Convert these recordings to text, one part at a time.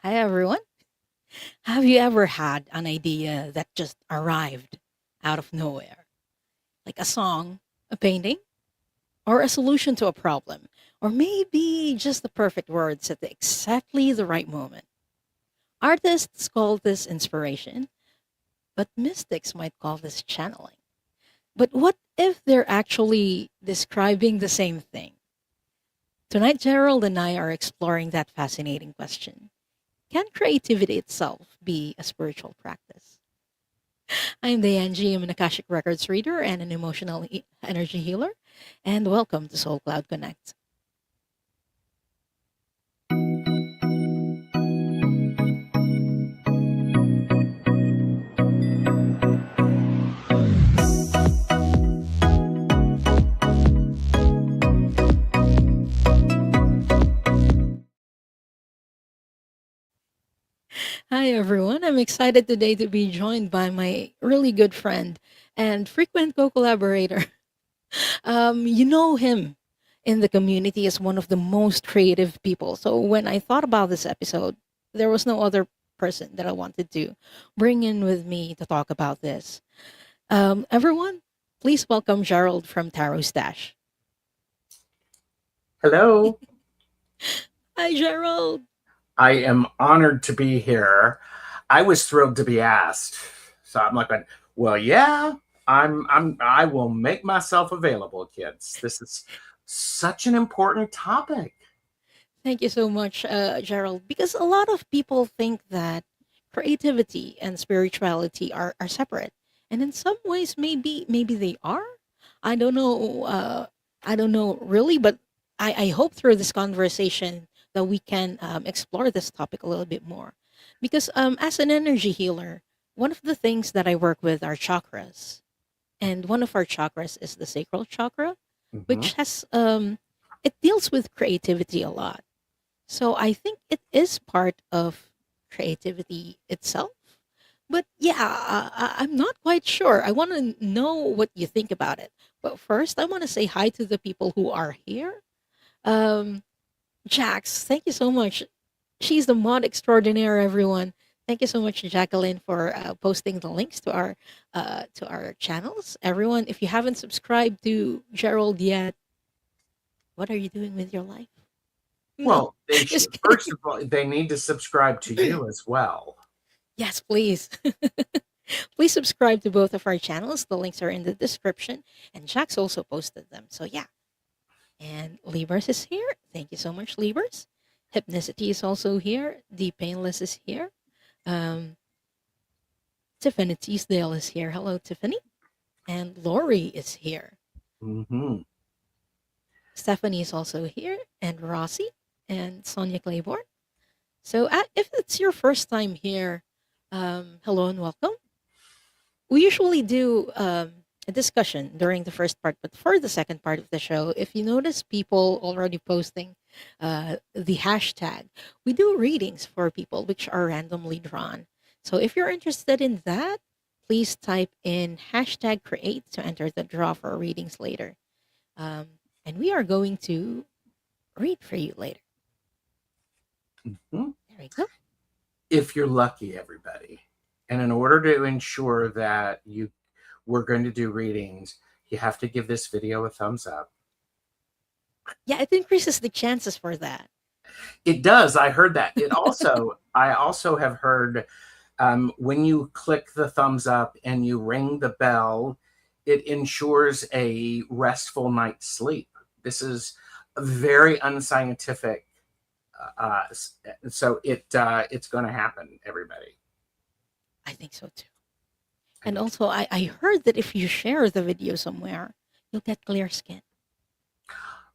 Hi, everyone. Have you ever had an idea that just arrived out of nowhere? Like a song, a painting, or a solution to a problem? Or maybe just the perfect words at exactly the right moment? Artists call this inspiration, but mystics might call this channeling. But what if they're actually describing the same thing? Tonight, Gerald and I are exploring that fascinating question. Can creativity itself be a spiritual practice? I'm Diane. I'm an Akashic Records reader and an emotional energy healer. And welcome to Soul Cloud Connect. Hi, everyone. I'm excited today to be joined by my really good friend and frequent co collaborator. You know him in the community as one of the most creative people. So when I thought about this episode, there was no other person that I wanted to bring in with me to talk about this. Everyone, please welcome Gerald from TarotStache. Hello. Hi, Gerald. I am honored to be here. I was thrilled to be asked. So I'm like, well, yeah, I will make myself available, kids. This is such an important topic. Thank you so much, Gerald. Because a lot of people think that creativity and spirituality are separate, and in some ways, maybe they are. I don't know. I don't know really, but I hope through this conversation that we can explore this topic a little bit more. Because as an energy healer, one of the things that I work with are chakras, and one of our chakras is the sacral chakra, Hmm. which has it deals with creativity a lot. So I think it is part of creativity itself. But yeah, I'm not quite sure. I want to know what you think about it. But first, I want to say hi to the people who are here. Um, Jax, thank you so much. She's the mod extraordinaire, everyone. Thank you so much, Jacqueline, for posting the links to our channels. Everyone, if you haven't subscribed to Gerald yet, what are you doing with your life? No, Well, they just should, first kidding. of all, they need to subscribe to you as well. Yes, please. Please subscribe to both of our channels. The links are in the description, and Jax also posted them. So yeah. And Libers is here. Thank you so much, Libers. Hypnicity is also here. The Painless is here. Um, Tiffany Teasdale is here. Hello, Tiffany. And Lori is here. Hmm. Stephanie is also here, and Rossi and Sonia Claiborne. So if it's your first time here, hello and welcome. We usually do a discussion during the first part, but for the second part of the show, if you notice people already posting the hashtag, we do readings for people which are randomly drawn. So if you're interested in that, please type in hashtag create to enter the draw for readings later. Um, and we are going to read for you later. There we go. If you're lucky, everybody. And in order to ensure that we're going to do readings, you have to give this video a thumbs up. Yeah, it increases the chances for that. It does. I heard that. I also have heard when you click the thumbs up and you ring the bell, it ensures a restful night's sleep. This is very unscientific. Uh, so it's going to happen, everybody. I think so too. I And do. also, I heard that if you share the video somewhere, you'll get clear skin.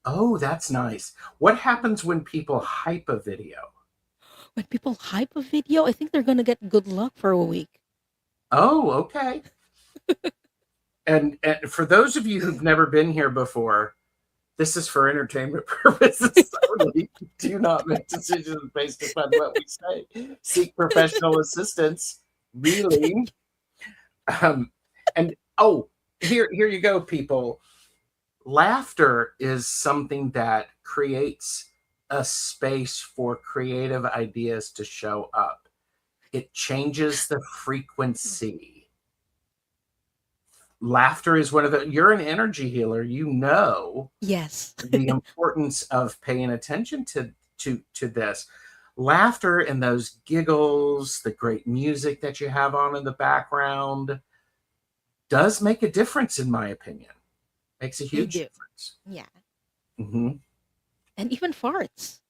Oh, that's nice. What happens when people hype a video? When people hype a video, I think they're going to get good luck for a week. Oh, okay. And for those of you who've never been here before, this is for entertainment purposes only. Do not make decisions based upon what we say. Seek professional assistance. Really. Um, and oh, here you go, people. Laughter is something that creates a space for creative ideas to show up. It changes the frequency. Laughter is one of the, you're an energy healer, you know Yes. the importance of paying attention to this. Laughter and those giggles, the great music that you have on in the background does make a difference, in my opinion. Makes a They huge do. difference. Yeah. Hmm. And even farts.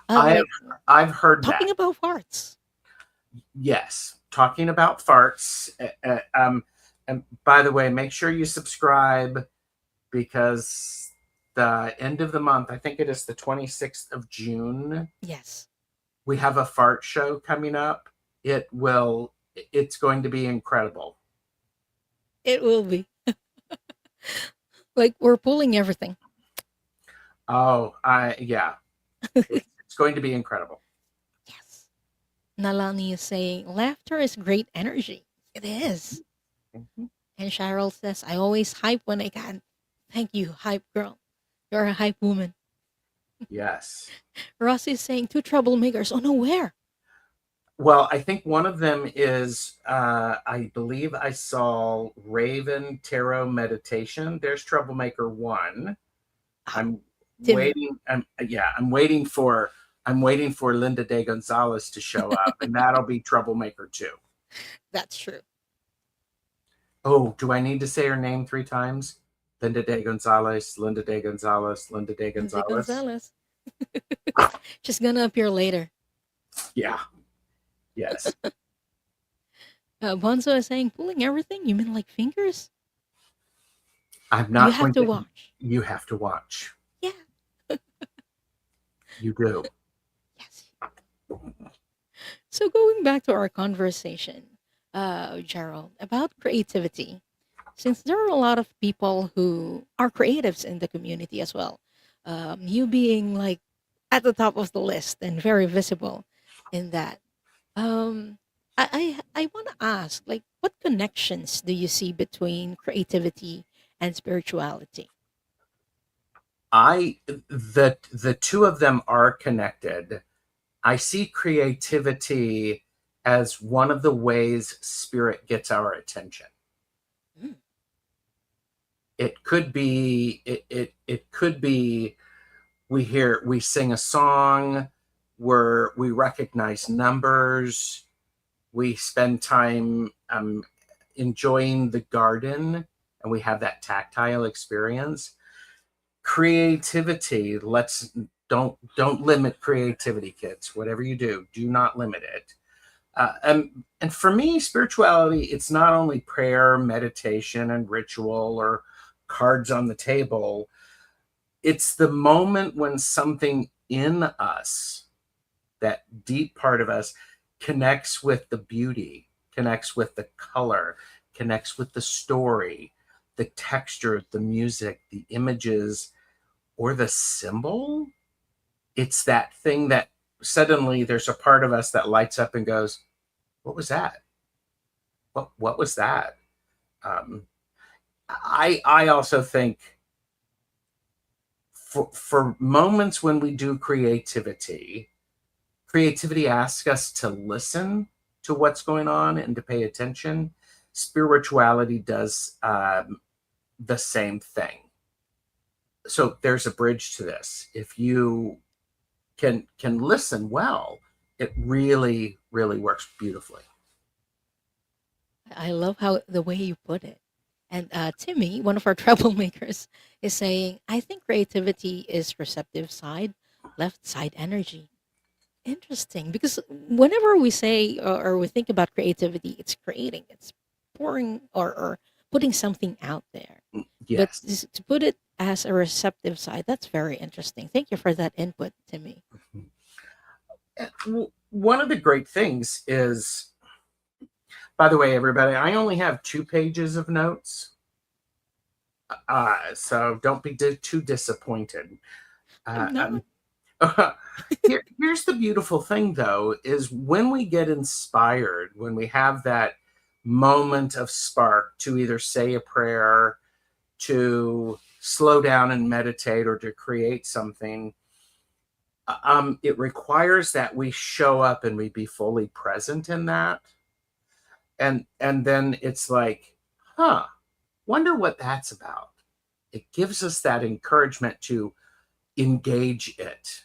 I Like I've heard talking that. about farts. Yes, talking about farts. And by the way, make sure you subscribe, because the end of the month, I think it is the 26th of June, Yes. we have a fart show coming up. It's going to be incredible. It will be. Like we're pulling everything. Oh, yeah, it's going to be incredible. Yes. Nalani is saying laughter is great energy. It is. Mhm. And Cheryl says, I always hype when I can. Thank you, hype girl. You're a hype woman. Yes. Ross is saying two troublemakers. Oh no, where? Well, I think one of them is, I believe I saw Raven Tarot Meditation. There's Troublemaker One. Ah, I'm Timmy. waiting. I'm waiting for Linda De Gonzalez to show up, and that'll be Troublemaker Two. That's true. Oh, do I need to say her name 3 times? Linda De Gonzalez, Linda De Gonzalez, Linda De Lindsay Gonzalez. Gonzalez. She's gonna appear later. Yeah. Yes. Bonzo is saying, pulling everything? You mean like fingers? I'm You not have going to to. watch. You have to watch. Yeah. You do. Yes. So going back to our conversation, Gerald, about creativity, since there are a lot of people who are creatives in the community as well, you being like at the top of the list and very visible in that, um, I want to ask, like, what connections do you see between creativity and spirituality? The two of them are connected. I see creativity as one of the ways spirit gets our attention. Mm, It could be we sing a song where we recognize numbers, we spend time enjoying the garden, and we have that tactile experience. Creativity, let's don't limit creativity, kids. Whatever you do not limit it. And for me, spirituality, it's not only prayer, meditation, and ritual, or cards on the table. It's the moment when something in us, that deep part of us, connects with the beauty, connects with the color, connects with the story, the texture, the music, the images, or the symbol. It's that thing that suddenly there's a part of us that lights up and goes, what was that? What was that? Um, I also think for moments when we do creativity asks us to listen to what's going on and to pay attention. Spirituality does the same thing. So there's a bridge to this. If you can listen well, it really, really works beautifully. I love how the way you put it. And Timmy, one of our troublemakers, is saying, I think creativity is receptive side, left side energy. Interesting, because whenever we say or we think about creativity, it's creating, it's pouring or putting something out there. But Yes. to put it as a receptive side, that's very interesting. Thank you for that input, Timmy. One of the great things is, by the way, everybody, I only have 2 pages of notes. So don't be too disappointed. I'm not. Here's the beautiful thing, though, is when we get inspired, when we have that moment of spark to either say a prayer, to slow down and meditate, or to create something, It requires that we show up and we be fully present in that. And then it's like, huh, wonder what that's about. It gives us that encouragement to engage it,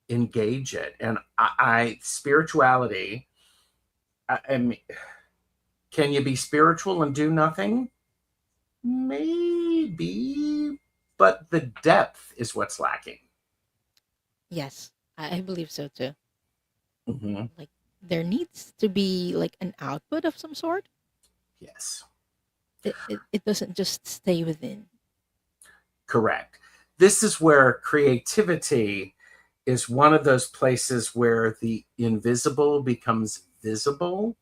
engage it. And I spirituality, I mean, can you be spiritual and do nothing? Maybe, but the depth is what's lacking. Yes, I believe so too. Hmm. Like there needs to be like an output of some sort. Yes, It doesn't just stay within. correct. This is where creativity is one of those places where the invisible becomes visible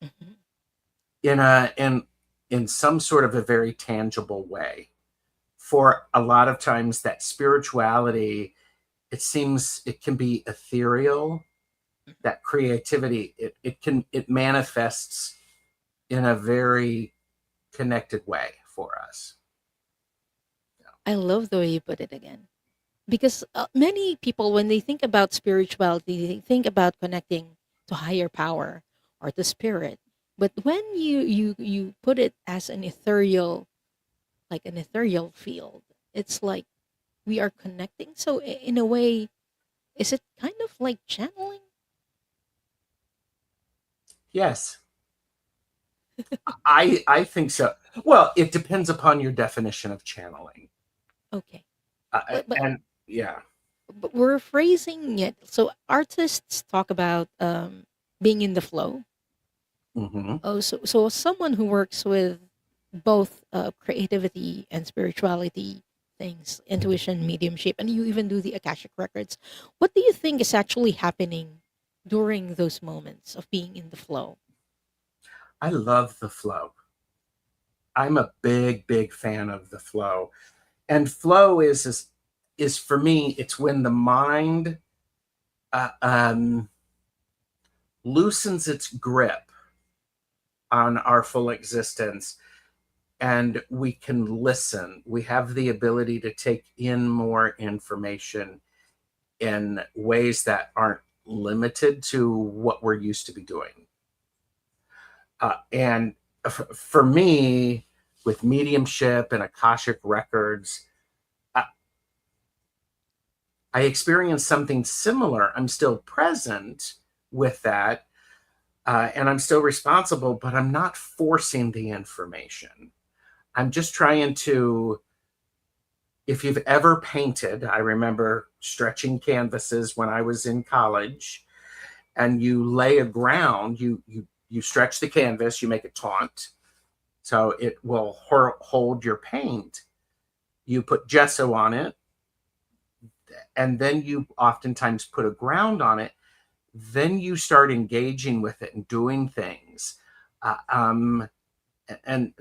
Mhm. in in some sort of a very tangible way. For a lot of times that spirituality, it seems it can be ethereal. That creativity, it manifests in a very connected way for us. I love the way you put it again. Because many people, when they think about spirituality, they think about connecting to higher power or to spirit. But when you put it as an ethereal, like an ethereal field, it's like we are connecting. So in a way, is it kind of like channeling? Yes, I think so. Well, it depends upon your definition of channeling. Okay, uh, but and yeah. we're phrasing it. So artists talk about being in the flow. Hmm. Oh, so someone who works with both creativity and spirituality things, intuition, mediumship, and you even do the Akashic records. What do you think is actually happening during those moments of being in the flow? I love the flow. I'm a big fan of the flow. And flow is for me, it's when the mind uh, um, loosens its grip on our full existence, and we can listen. We have the ability to take in more information in ways that aren't limited to what we're used to be doing. And for me, with mediumship and Akashic records, I, I experienced something similar. I'm still present with that, and I'm still responsible, but I'm not forcing the information. I'm just trying to, if you've ever painted, I remember stretching canvases when I was in college, and you lay a ground, you stretch the canvas, you make it taut, so it will hold your paint. You put gesso on it, and then you oftentimes put a ground on it. Then you start engaging with it and doing things. Uh, um, and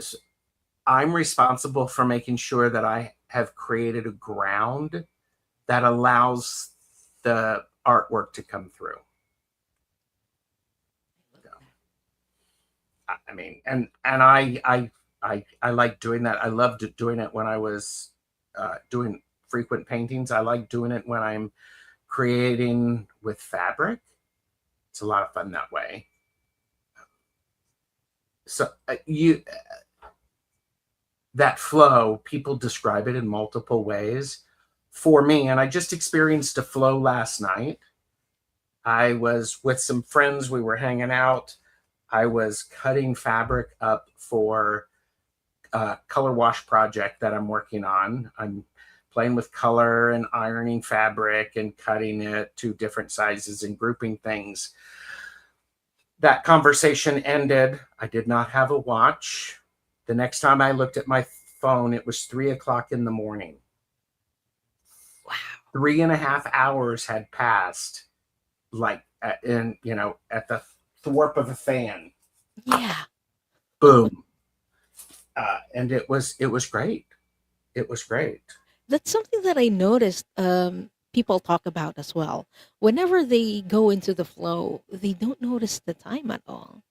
I'm responsible for making sure that I have created a ground that allows the artwork to come through. I mean, and I like doing that. I loved doing it when I was doing frequent paintings. I like doing it when I'm creating with fabric. It's a lot of fun that way. So you that flow, people describe it in multiple ways. For me, and I just experienced a flow last night. I was with some friends. We were hanging out. I was cutting fabric up for color wash project that I'm working on. I'm playing with color and ironing fabric and cutting it to different sizes and grouping things. That conversation ended. I did not have a watch. The next time I looked at my phone, it was 3 o'clock in the morning. Wow. 3.5 hours had passed, like at the thwarp of a fan. Yeah. Boom. And it was great. It was great. That's something that I noticed people talk about as well. Whenever they go into the flow, they don't notice the time at all.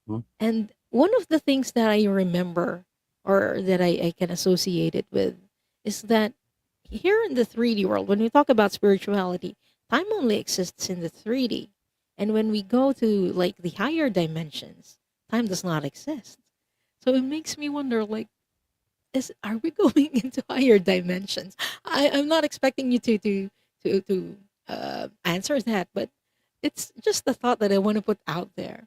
Mhm. And one of the things that I remember or that I can associate it with is that here in the 3D world, when we talk about spirituality, time only exists in the 3D. And when we go to like the higher dimensions, time does not exist. So it makes me wonder like, is are we going into higher dimensions? I'm not expecting you to answer that, but it's just the thought that I want to put out there.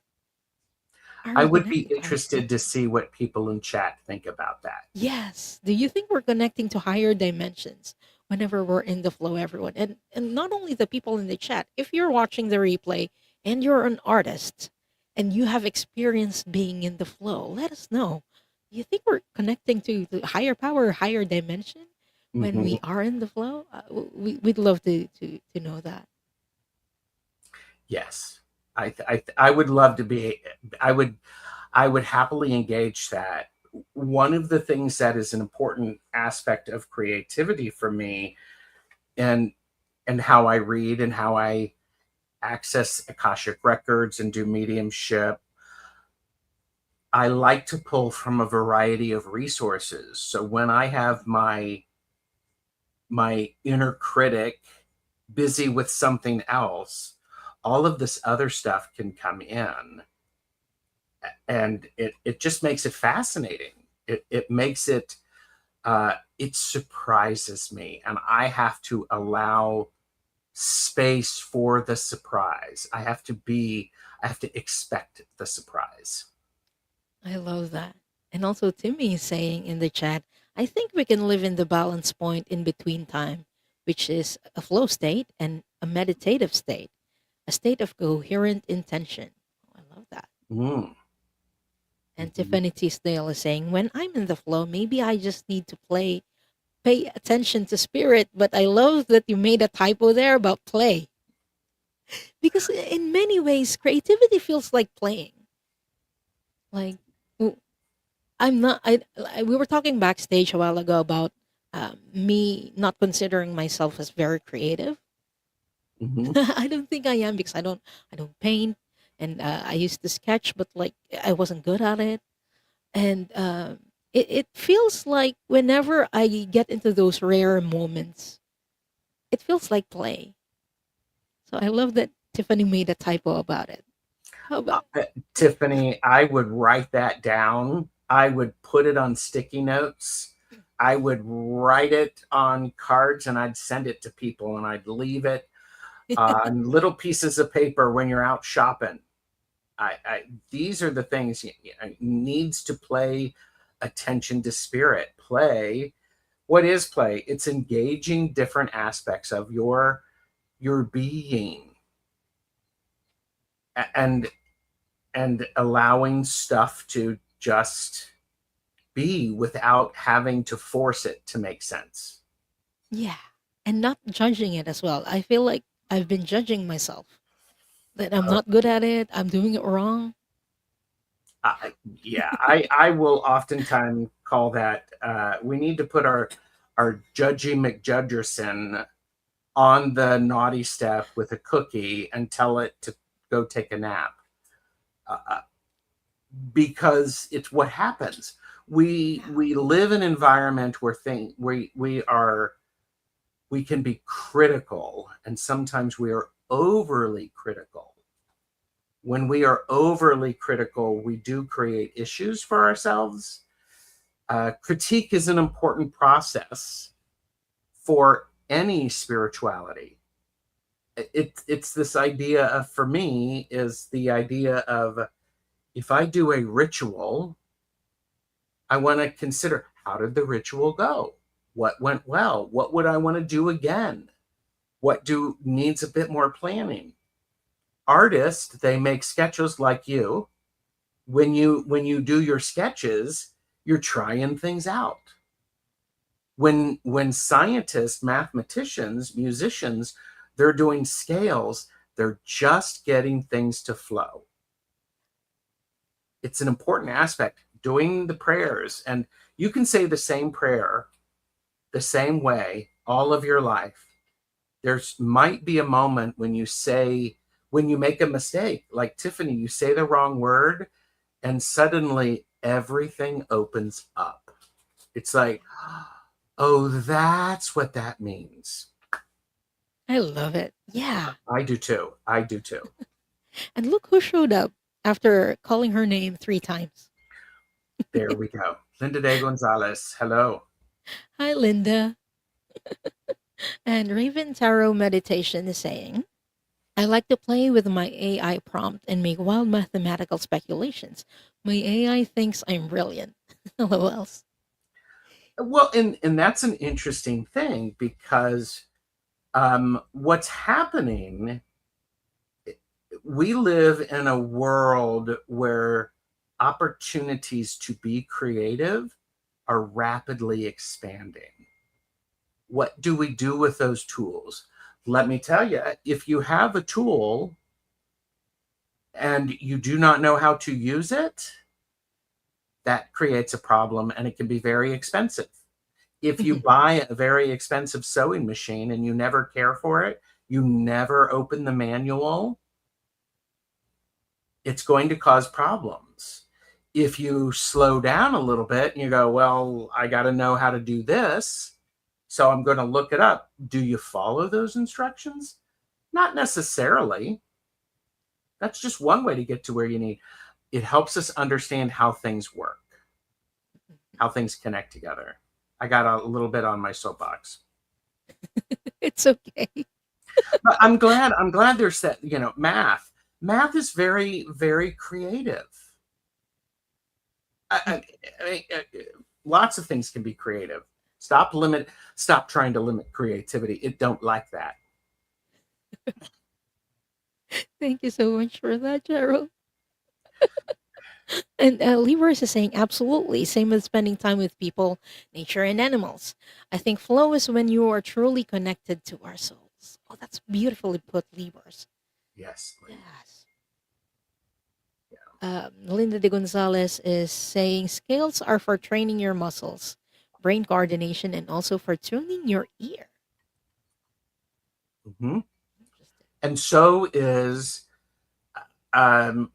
Are I we would be connecting to higher interested to dimensions? see what people in chat think about that. Yes. Do you think we're connecting to higher dimensions whenever we're in the flow, everyone? And not only the people in the chat, if you're watching the replay and you're an artist and you have experienced being in the flow, let us know. Do you think we're connecting to the higher power, higher dimension when we Hmm. are in the flow? We'd love to know that. Yes, I would love to be. I would I would happily engage that. One of the things that is an important aspect of creativity for me, and how I read and how I access Akashic records and do mediumship, I like to pull from a variety of resources. So when I have my inner critic busy with something else, all of this other stuff can come in, and it just makes it fascinating. It makes it it surprises me, and I have to allow space for the surprise. I have to expect the surprise. I love that. And also, Timmy is saying in the chat, I think we can live in the balance point in between time, which is a flow state and a meditative state, a state of coherent intention. Oh, I love that. Mm. And Mhm. Tiffany Tisdale is saying, when I'm in the flow, maybe I just need to pay attention to spirit. But I love that you made a typo there about play. Because in many ways, creativity feels like playing. Like, I'm not. We were talking backstage a while ago about me not considering myself as very creative. Mhm. I don't think I am because I don't paint, and I used to sketch, but like I wasn't good at it. And it feels like whenever I get into those rare moments, it feels like play. So I love that Tiffany made a typo about it. How about Tiffany, I would write that down. I would put it on sticky notes. I would write it on cards and I'd send it to people, and I'd leave it on little pieces of paper when you're out shopping. These are the things needs to play attention to spirit. Play. What is play? It's engaging different aspects of your being, and allowing stuff to just be without having to force it to make sense. yeah, and not judging it as well. I feel like I've been judging myself that I'm Uh, not good at it. I'm doing it wrong. yeah, I will oftentimes call that we need to put our Judgy McJudgerson on the naughty step with a cookie and tell it to go take a nap, uh, because it's what happens. We live in an environment where we can be critical, and sometimes we are overly critical. When we are overly critical, we do create issues for ourselves. Critique is an important process for any spirituality. It's this idea of, for me, is the idea of, if I do a ritual, I want to consider, how did the ritual go? What went well? What would I want to do again? What do needs a bit more planning? Artists, they make sketches like you. When you do your sketches, you're trying things out. When scientists, mathematicians, musicians, they're doing scales, they're just getting things to flow. It's an important aspect. Doing the prayers, and you can say the same prayer the same way all of your life. There's might be a moment when you make a mistake, like Tiffany, you say the wrong word, and suddenly everything opens up. It's like, Oh, that's what that means. I love it. Yeah. I do too. I do too. And look who showed up after calling her name 3 times. There we go. Linda de Gonzalez. Hello. Hi, Linda. And Raven Tarot Meditation is saying, I like to play with my AI prompt and make wild mathematical speculations. My AI thinks I'm brilliant. LOLs. Well, and that's an interesting thing because what's happening, we live in a world where opportunities to be creative are rapidly expanding. What do we do with those tools? Let me tell you, if you have a tool and you do not know how to use it, that creates a problem and it can be very expensive. If you buy a very expensive sewing machine and you never care for it, you never open the manual, it's going to cause problems. If you slow down a little bit and you go, well, I got to know how to do this, so I'm going to look it up. Do you follow those instructions? Not necessarily. That's just one way to get to where you need. It helps us understand how things work, how things connect together. I got a little bit on my soapbox. It's okay. But I'm glad there's that, math. Math is very, very creative. Lots of things can be creative. Stop trying to limit creativity. It don't like that. Thank you so much for that, Gerald. And Libras is saying, absolutely. Same with spending time with people, nature, and animals. I think flow is when you are truly connected to our souls. Oh, that's beautifully put, Libras. Yes. Yes. Linda de Gonzalez is saying, scales are for training your muscles, brain coordination, and also for tuning your ear. Mm-hmm. And so is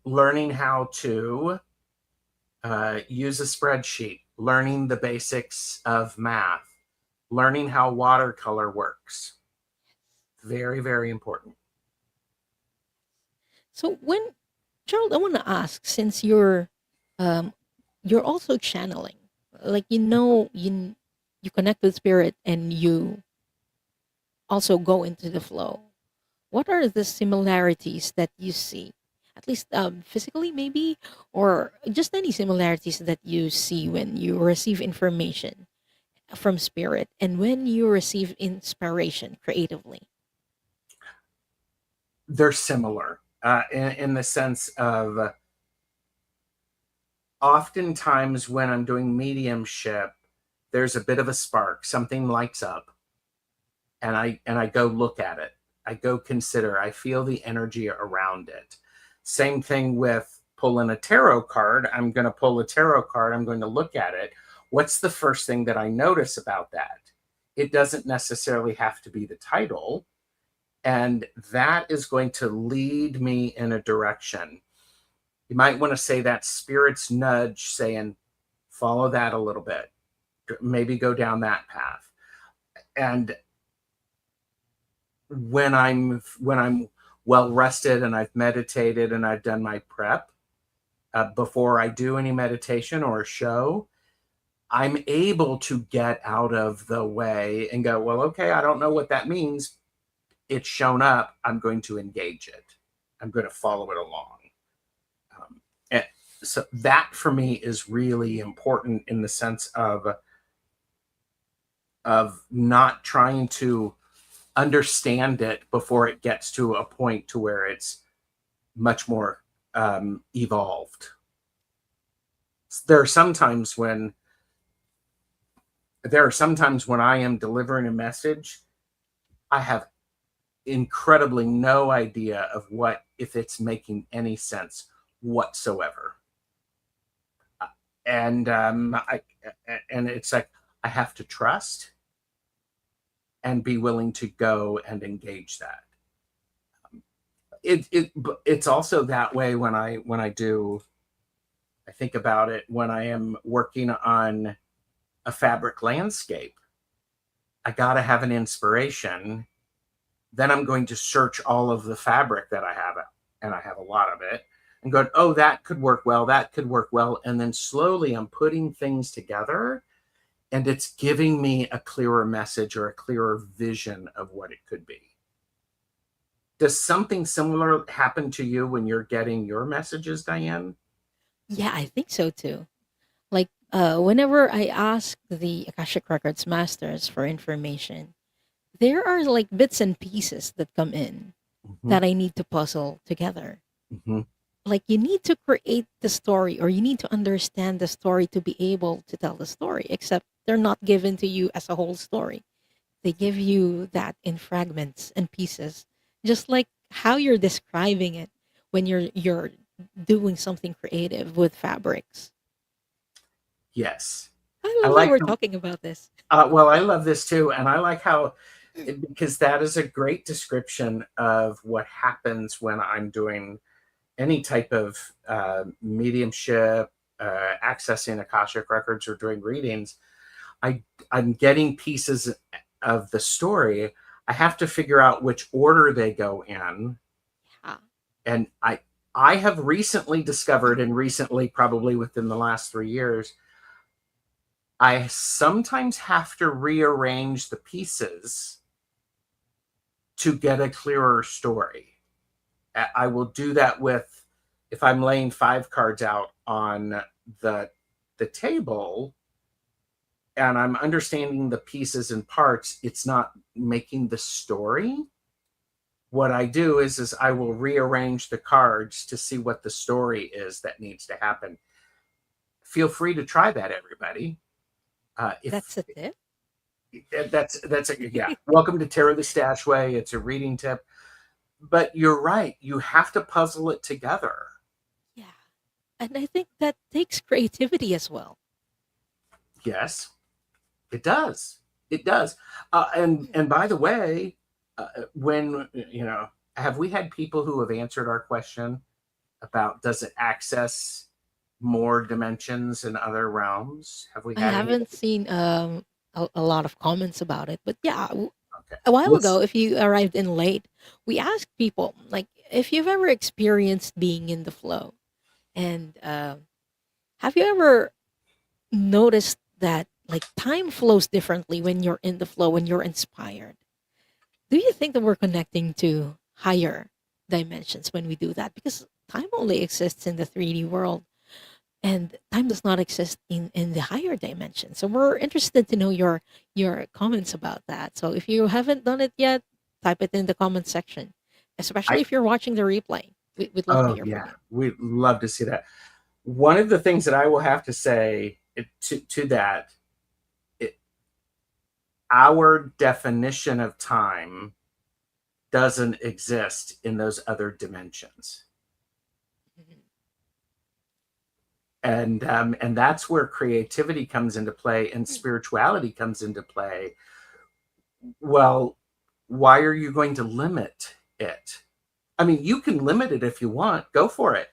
learning how to use a spreadsheet, learning the basics of math, learning how watercolor works. Very, very important. So when Gerald, I want to ask, since um, you're also channeling, like you connect with spirit and you also go into the flow. What are the similarities that you see, at least physically, maybe, or just any similarities that you see when you receive information from spirit and when you receive inspiration creatively? They're similar in the sense of oftentimes when I'm doing mediumship, there's a bit of a spark, something lights up, and I go look at it. I go consider, I feel the energy around it. Same thing with pulling a tarot card. I'm going to pull a tarot card, I'm going to look at it. What's the first thing that I notice about that? It doesn't necessarily have to be the title, and that is going to lead me in a direction. You might want to say that spirit's nudge saying, follow that a little bit, maybe go down that path. And when I'm well rested and I've meditated and I've done my prep before I do any meditation or a show, I'm able to get out of the way and go, well, okay, I don't know what that means. It's shown up. I'm going to engage it. I'm going to follow it along. And so that for me is really important in the sense of not trying to understand it before it gets to a point to where it's much more evolved. There are sometimes when I am delivering a message, I have incredibly no idea of what if it's making any sense whatsoever. And it's like I have to trust and be willing to go and engage that. It's also that way when I do. I think about it when I am working on a fabric landscape. I got to have an inspiration. Then I'm going to search all of the fabric that I have, and I have a lot of it, and go, oh, that could work well, that could work well. And then slowly I'm putting things together, and it's giving me a clearer message or a clearer vision of what it could be. Does something similar happen to you when you're getting your messages, Diane? Yeah, I think so too. Like, whenever I ask the Akashic Records masters for information, there are like bits and pieces that come in Mm-hmm, that I need to puzzle together. mm-hmm. Like, you need to create the story, or you need to understand the story to be able to tell the story, except they're not given to you as a whole story. They give you that in fragments and pieces, just like how you're describing it when you're doing something creative with fabrics. Yes. I I love that like we're the, talking about this. well, I love this too. And I like how, because that is a great description of what happens when I'm doing any type of mediumship, accessing Akashic records, or doing readings. I, I'm getting pieces of the story. I have to figure out which order they go in. Yeah. And I have recently discovered, and recently, probably within the last 3 years, I sometimes have to rearrange the pieces to get a clearer story. I will do that with, if I'm laying 5 cards out on the the table and I'm understanding the pieces and parts, it's not making the story. What I do is I will rearrange the cards to see what the story is that needs to happen. Feel free to try that, everybody. If That's a tip. that's a, yeah. Welcome to Tarot the Stash Way. It's a reading tip, but you're right. You have to puzzle it together. Yeah. And I think that takes creativity as well. Yes, it does. It does. And by the way, when have we had people who have answered our question about does it access more dimensions and other realms? Have we I had any? haven't seen a lot of comments about it, but yeah, Okay. a while We'll, ago, if you arrived in late, we asked people like if you've ever experienced being in the flow, and have you ever noticed that like time flows differently when you're in the flow, when you're inspired? Do you think that we're connecting to higher dimensions when we do that? Because time only exists in the 3D world, and time does not exist in the higher dimension. So we're interested to know your comments about that. So if you haven't done it yet, type it in the comment section, especially I if you're watching the replay. We'd love to oh hear from yeah, you. we'd love to see that. One of the things that I will have to say to that, it, our definition of time doesn't exist in those other dimensions. Mhm. And that's where creativity comes into play and spirituality comes into play. Well, why are you going to limit it? I mean, you can limit it if you want. Go for it.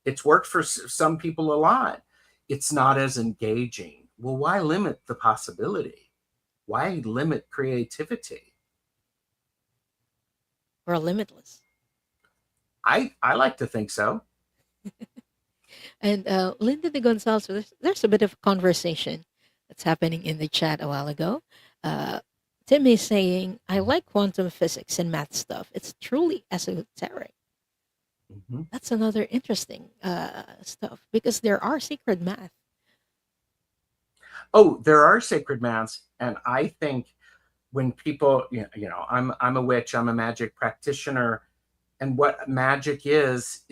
It's worked for some people a lot. It's not as engaging. Well, why limit the possibility? Why limit creativity? We're limitless. I like to think so. And Linda de Gonzalez, so there's a bit of conversation that's happening in the chat a while ago. Uh, Tim is saying, I like quantum physics and math stuff. It's truly esoteric. Mm-hmm. That's another interesting stuff because there are sacred math. Oh, there are sacred maths, and I think when people, I'm a witch, I'm a magic practitioner, and what magic is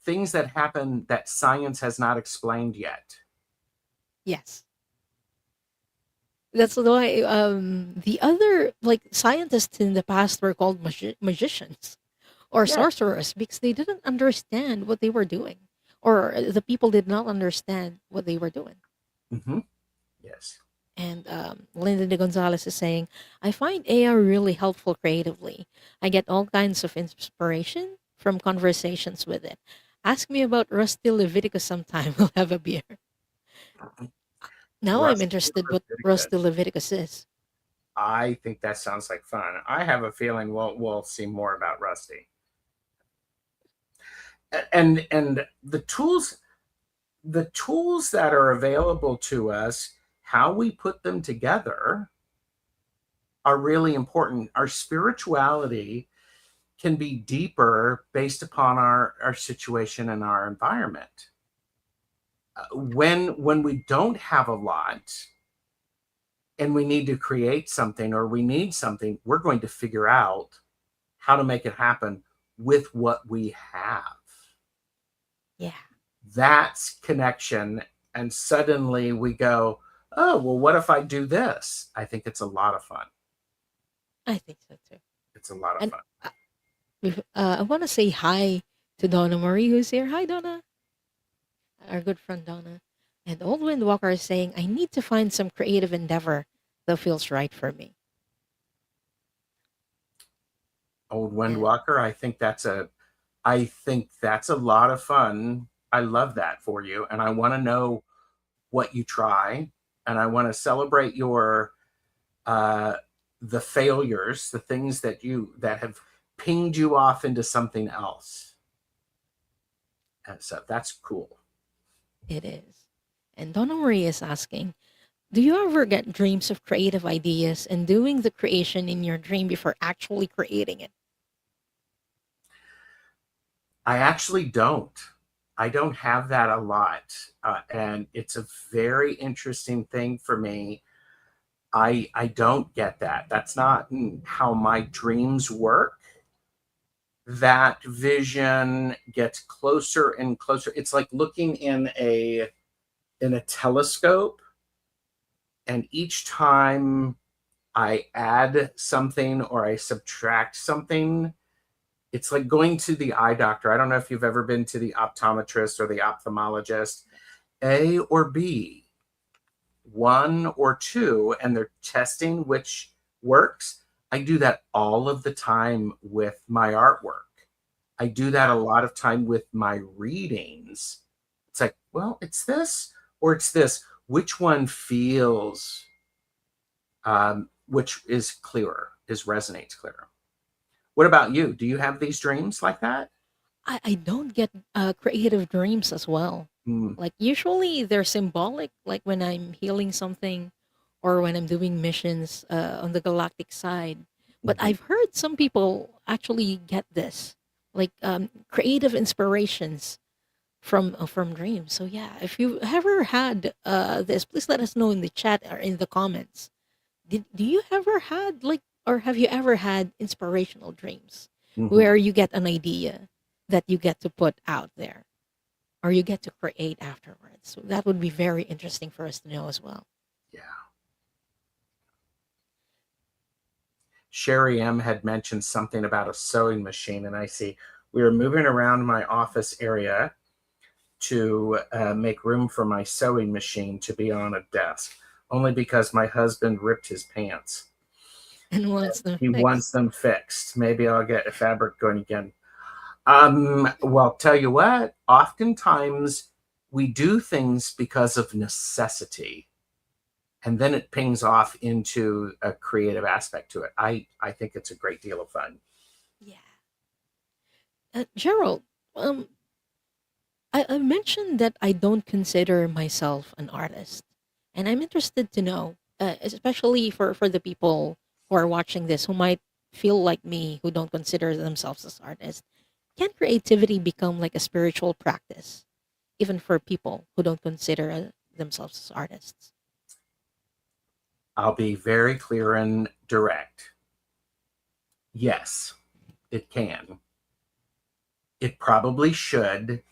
things that happen that science has not explained yet. Yes. That's why the other, like scientists in the past were called magicians or Yeah. sorcerers because they didn't understand what they were doing, or the people did not understand what they were doing. Mm-hmm. Yes. And Linda de Gonzalez is saying, I find AI really helpful creatively. I get all kinds of inspiration from conversations with it. Ask me about Rusty Leviticus sometime. We'll have a beer. Now I'm Rusty interested what Rusty Leviticus. Leviticus is. I think that sounds like fun. I have a feeling we'll see more about Rusty. And the tools that are available to us, how we put them together are really important. Our spirituality can be deeper based upon our situation and our environment. When we don't have a lot and we need to create something or we need something, we're going to figure out how to make it happen with what we have. Yeah, That's connection. And suddenly we go, oh, well, what if I do this? I think it's a lot of fun. I think so too. It's a lot of And fun. I want to say hi to Donna Marie, who's here. Hi, Donna, our good friend Donna. And Old Windwalker is saying, I need to find some creative endeavor that feels right for me. Old And Windwalker, I think that's a lot of fun. I love that for you. And I want to know what you try. And I want to celebrate your uh the failures, the things that have pinged you off into something else. And so that's cool. it is. And Donna Marie is asking, do you ever get dreams of creative ideas and doing the creation in your dream before actually creating it? I actually don't. I don't have that a lot. And it's a very interesting thing for me. I don't get that. That's not how my dreams work. That vision gets closer and closer. It's like looking in a telescope, and each time I add something or I subtract something, it's like going to the eye doctor. I don't know if you've ever been to the optometrist or the ophthalmologist. A or B, one or two, and they're testing which works. I do that all of the time with my artwork. I do that a Wow. lot of time with my readings. It's like, well, it's this or it's this. Which one feels, which is clearer, is resonates clearer? What about you? Do you have these dreams like that? I don't get creative dreams as well. Mm, Like usually they're symbolic, like when I'm healing something or when I'm doing missions on the galactic side. But mhm, I've heard some people actually get this, like creative inspirations from dreams. So yeah, if you ever had this, please let us know in the chat or in the comments. Do you ever had like, or have you ever had inspirational dreams mhm. where you get an idea that you get to put out there or you get to create afterwards? So that would be very interesting for us to know as well. Yeah. Sherry M had mentioned something about a sewing machine, and I see we were moving around my office area to make room for my sewing machine to be on a desk, only because my husband ripped his pants. And once them He fixed. wants them fixed. Maybe I'll get a fabric going again. Well, tell you what, oftentimes we do things because of necessity, and then it pings off into a creative aspect to it. I think it's a great deal of fun. Yeah. Gerald, um, I mentioned that I don't consider myself an artist. And I'm interested to know, especially for the people who are watching this who might feel like me, who don't consider themselves as artists, can creativity become like a spiritual practice, even for people who don't consider themselves as artists? I'll be very clear and direct. Yes, it can. It probably should.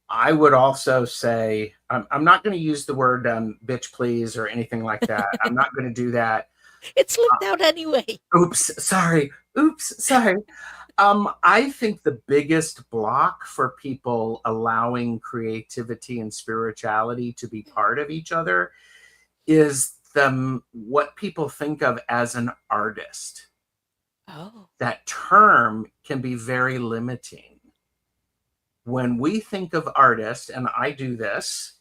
I would also say, I'm not going to use the word bitch please or anything like that. I'm not going to do that. It slipped out anyway. Oops, sorry. Oops, sorry. I think the biggest block for people allowing creativity and spirituality to be part of each other is what people think of as an artist. Oh, That term can be very limiting. When we think of artist, and I do this,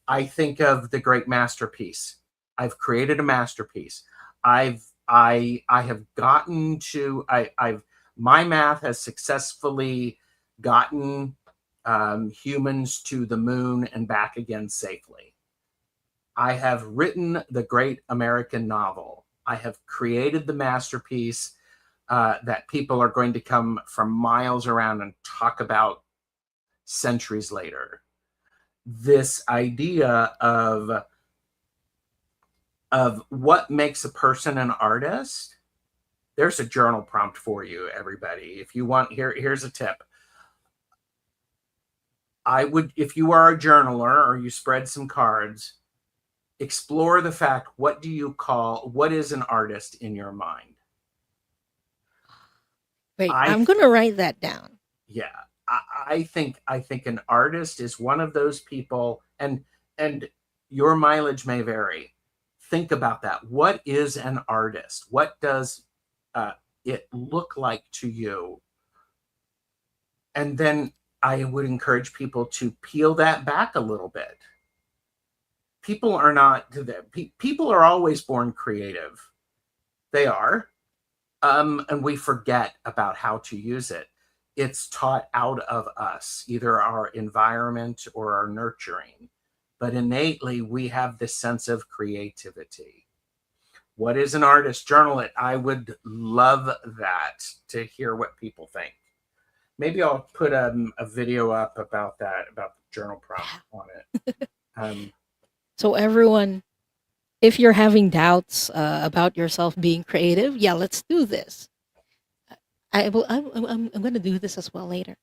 I think of the great masterpiece. I've created a masterpiece. I've I have gotten to, I've, my math has successfully gotten humans to the moon and back again safely. I have written the great American novel. I have created the masterpiece that people are going to come from miles around and talk about centuries later. This idea of what makes a person an artist. There's a journal prompt for you, everybody. If you want, here's a tip. I would, if you are a journaler or you spread some cards, explore the fact, what do you call, what is an artist in your mind? Wait, I I'm gonna write that down. Yeah, I think an artist is one of those people, and your mileage may vary. Think about that. What is an artist? What does uh, it look like to you? And then I would encourage people to peel that back a little bit. People are not, people are always born creative. They are. And we forget about how to use it. It's taught out of us, either our environment or our nurturing. But innately, we have this sense of creativity. What is an artist? Journal it. I would love that, to hear what people think. Maybe I'll put a video up about that, about the journal prompt on it. So everyone, if you're having doubts about yourself being creative, yeah, let's do this. I will. I'm going to do this as well later.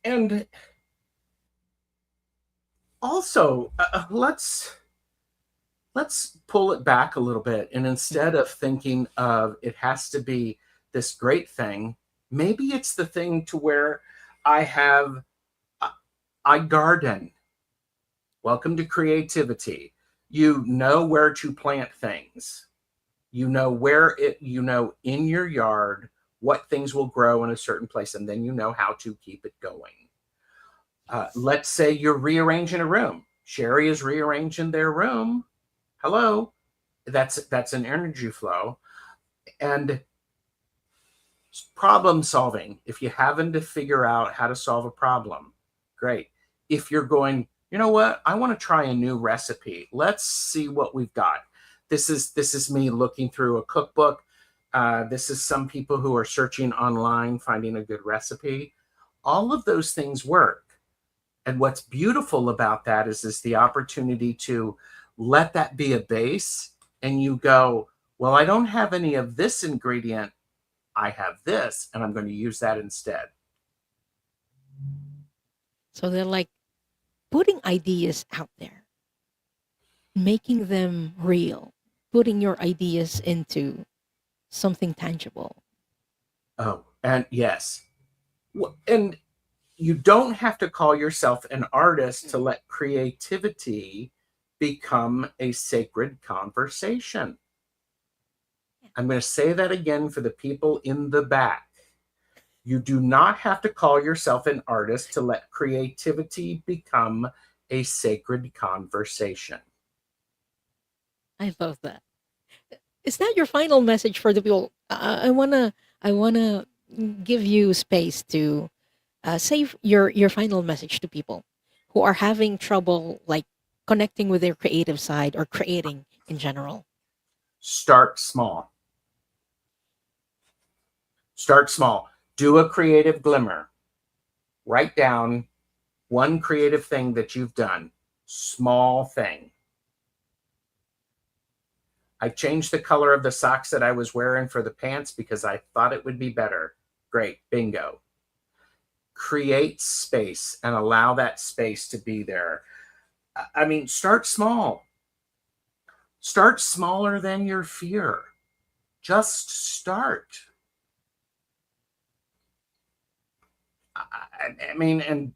And also, let's pull it back a little bit, and instead of thinking of it has to be this great thing, maybe it's the thing to where I have, I garden. Welcome to creativity. You know where to plant things. You know where it, you know, in your yard what things will grow in a certain place, and then you know how to keep it going. Let's say you're rearranging a room. Sherry is rearranging their room. Hello, that's an energy flow. And problem solving. If you happen to figure out how to solve a problem, great. If you're going, you know what, I want to try a new recipe. Let's see what we've got. This is me looking through a cookbook. This is some people who are searching online, finding a good recipe. All of those things work. And what's beautiful about that is the opportunity to let that be a base, and you go, well, I don't have any of this ingredient. I have this, and I'm going to use that instead. So they're like putting ideas out there, making them real, putting your ideas into something tangible. Oh, and yes. And you don't have to call yourself an artist to let creativity become a sacred conversation. I'm going to say that again for the people in the back. You do not have to call yourself an artist to let creativity become a sacred conversation. I love that. Is that your final message for the people? I wanna give you space to say your final message to people who are having trouble like connecting with their creative side or creating in general. Start small. Start small. Do a creative glimmer. Write down one creative thing that you've done. Small thing. I changed the color of the socks that I was wearing for the pants because I thought it would be better. Great. Bingo. Create space and allow that space to be there. I mean, start small. Start smaller than your fear. Just start. I mean, and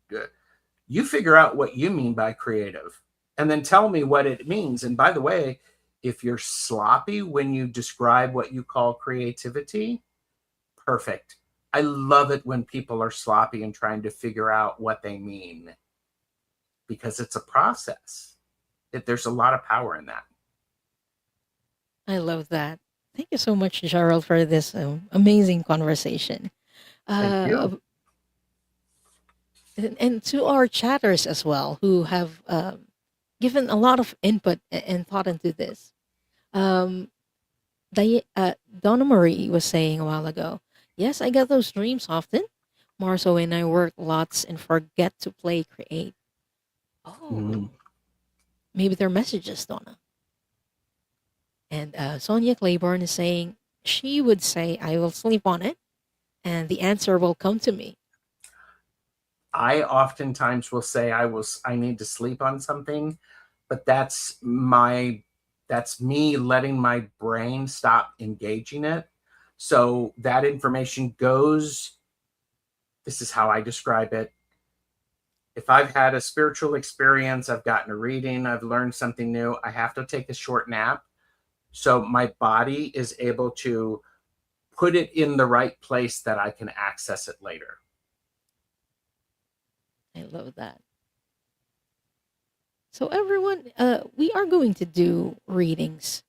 you figure out what you mean by creative, and then tell me what it means. And by the way, if you're sloppy when you describe what you call creativity, perfect. I love it when people are sloppy and trying to figure out what they mean, because it's a process. There's a lot of power in that. I love that. Thank you so much, Gerald, for this amazing conversation. Thank Uh, you. and to our chatters as well, who have given a lot of input and thought into this. Um, Donna Marie was saying a while ago, yes, I get those dreams often, more so when I work lots and forget to play create. Mm. Oh, maybe they're messages, Donna. And Sonia Claiborne is saying she would say, I will sleep on it and the answer will come to me. I oftentimes will say I need to sleep on something, but that's me letting my brain stop engaging it. So that information goes, this is how I describe it. If I've had a spiritual experience, I've gotten a reading, I've learned something new, I have to take a short nap. So my body is able to put it in the right place that I can access it later. I love that. So, everyone, we are going to do readings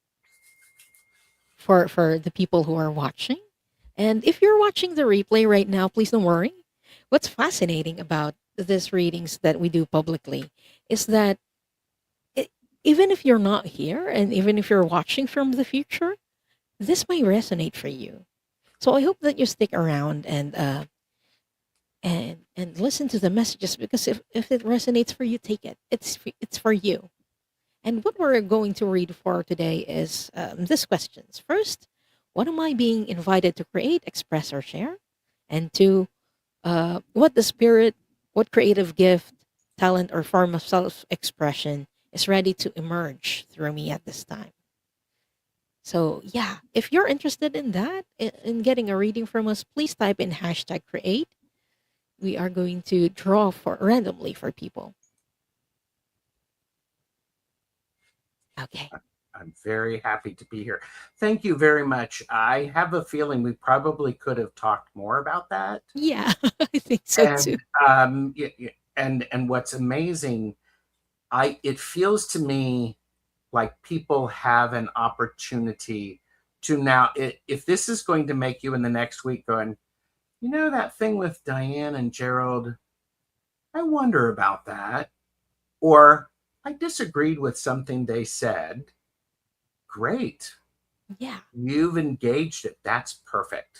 for the people who are watching. And if you're watching the replay right now, please don't worry. What's fascinating about these readings that we do publicly is that it, even if you're not here and even if you're watching from the future, this may resonate for you. So I hope that you stick around and listen to the messages because if it resonates for you, take it. It's for you. And what we're going to read for today is these questions. First, what am I being invited to create, express, or share? And two, what the spirit, what creative gift, talent, or form of self expression is ready to emerge through me at this time? So, yeah, if you're interested in that, in getting a reading from us, please type in hashtag create. We are going to draw for randomly for people. Okay. I'm very happy to be here. Thank you very much. I have a feeling we probably could have talked more about that. Yeah, I think so too. And and what's amazing, I it feels to me like people have an opportunity to now, if this is going to make you in the next week going, you know, that thing with Diane and Gerald, I wonder about that. Or I disagreed with something they said. Great. Yeah. You've engaged it. That's perfect.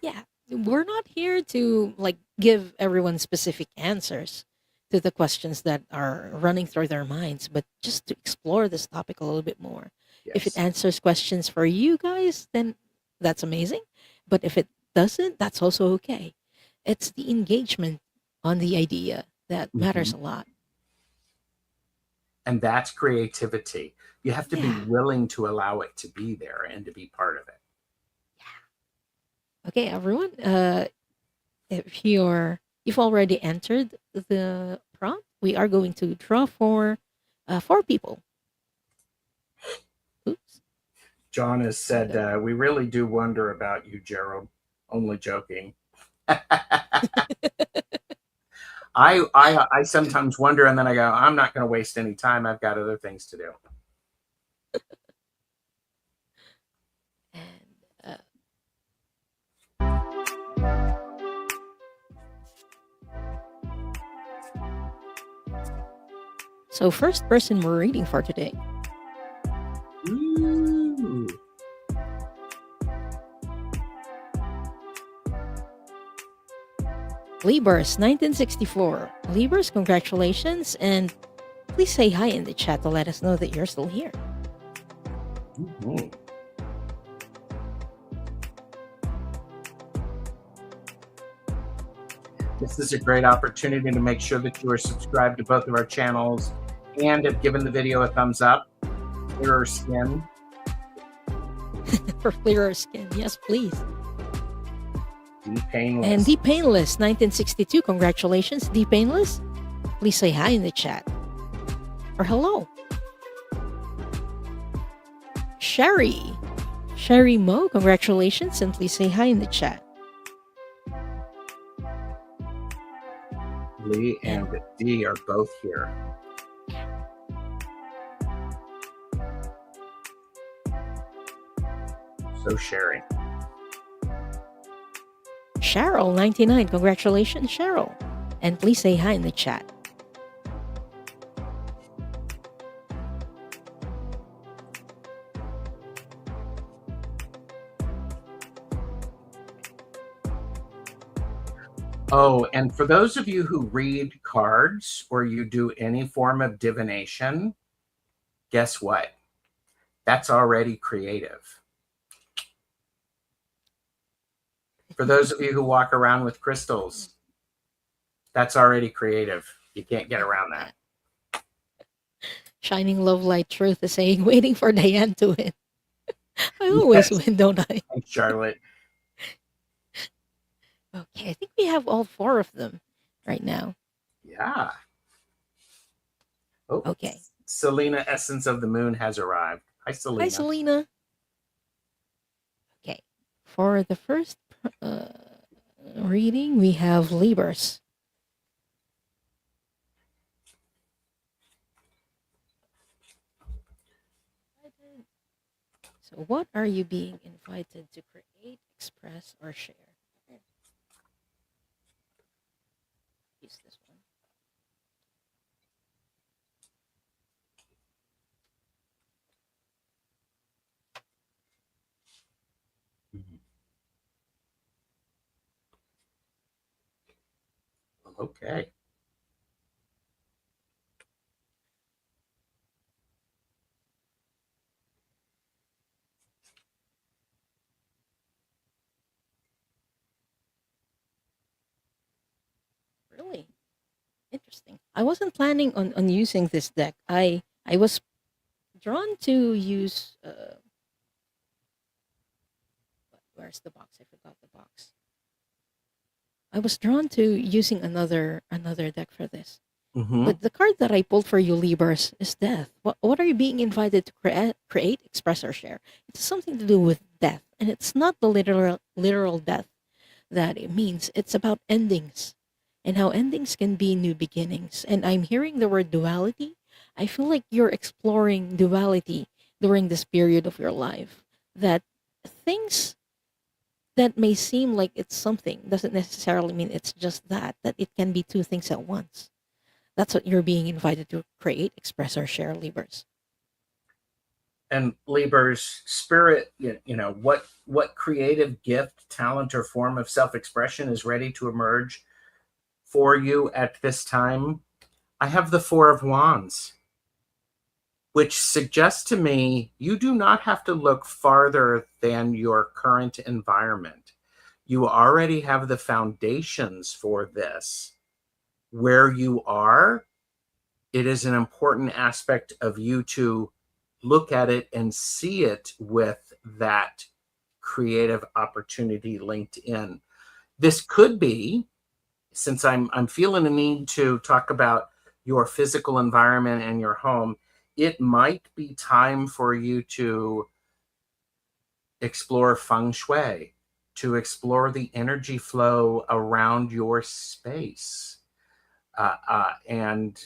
Yeah, we're not here to like give everyone specific answers to the questions that are running through their minds, but just to explore this topic a little bit more. If it Yes. answers questions for you guys, then that's amazing. But if it doesn't, that's also okay. It's the engagement on the idea that matters Mhm. a lot. And that's creativity. You have to be Yeah. willing to allow it to be there and to be part of it. Okay, everyone. If you've already entered the prompt, we are going to draw for four people. Oops. John has There we said, go. we really do wonder about you, Gerald. Only joking. I sometimes wonder, and then I go, I'm not going to waste any time. I've got other things to do. And so, first person we're reading for today, Ooh. Libers, 1964. Libers, congratulations, and please say hi in the chat to let us know that you're still here. Mhm. This is a great opportunity to make sure that you are subscribed to both of our channels and have given the video a thumbs up. Clearer skin. For clearer skin, yes, please. Be painless. And D Painless, 1962. Congratulations, D Painless. Please say hi in the chat. Or hello. Sherry. Sherry Mo, congratulations, and please say hi in the chat. Lee and Dee are both here. also sharing. Cheryl 99, congratulations, Cheryl. And please say hi in the chat. Oh, and for those of you who read cards or you do any form of divination, guess what? That's already creative. For those of you who walk around with crystals, that's already creative. You can't get around that. Shining Love Light Truth is saying, waiting for Diane to win. I always Yes. win, don't I? Thanks, Charlotte. Okay, I think we have all 4 of them right now. Yeah. Oh, Okay. Selena, Essence of the Moon, has arrived. Hi, Selena. Hi, Selena. Okay. For the first reading, we have Libras. So, what are you being invited to create, express, or share? Use this one. Okay. Really interesting. I wasn't planning on using this deck. I was drawn to use. Where's the box? I forgot the box. I was drawn to using another deck for this. Mm-hmm. But the card that I pulled for you, Libras, is death. What are you being invited to create, express, or share? It's something to do with death, and it's not the literal death that it means. It's about endings, and how endings can be new beginnings. And I'm hearing the word duality. I feel like you're exploring duality during this period of your life. That things that may seem like it's something doesn't necessarily mean it's just that. That it can be two things at once. That's what you're being invited to create, express, or share, Libras. And Libras, spirit, what creative gift, talent, or form of self-expression is ready to emerge for you at this time? I have the Four of Wands, which suggests to me you do not have to look farther than your current environment. You already have the foundations for this. Where you are, it is an important aspect of you to look at it and see it with that creative opportunity linked in. This could be, since I'm feeling a need to talk about your physical environment and your home, it might be time for you to explore feng shui, to explore the energy flow around your space. And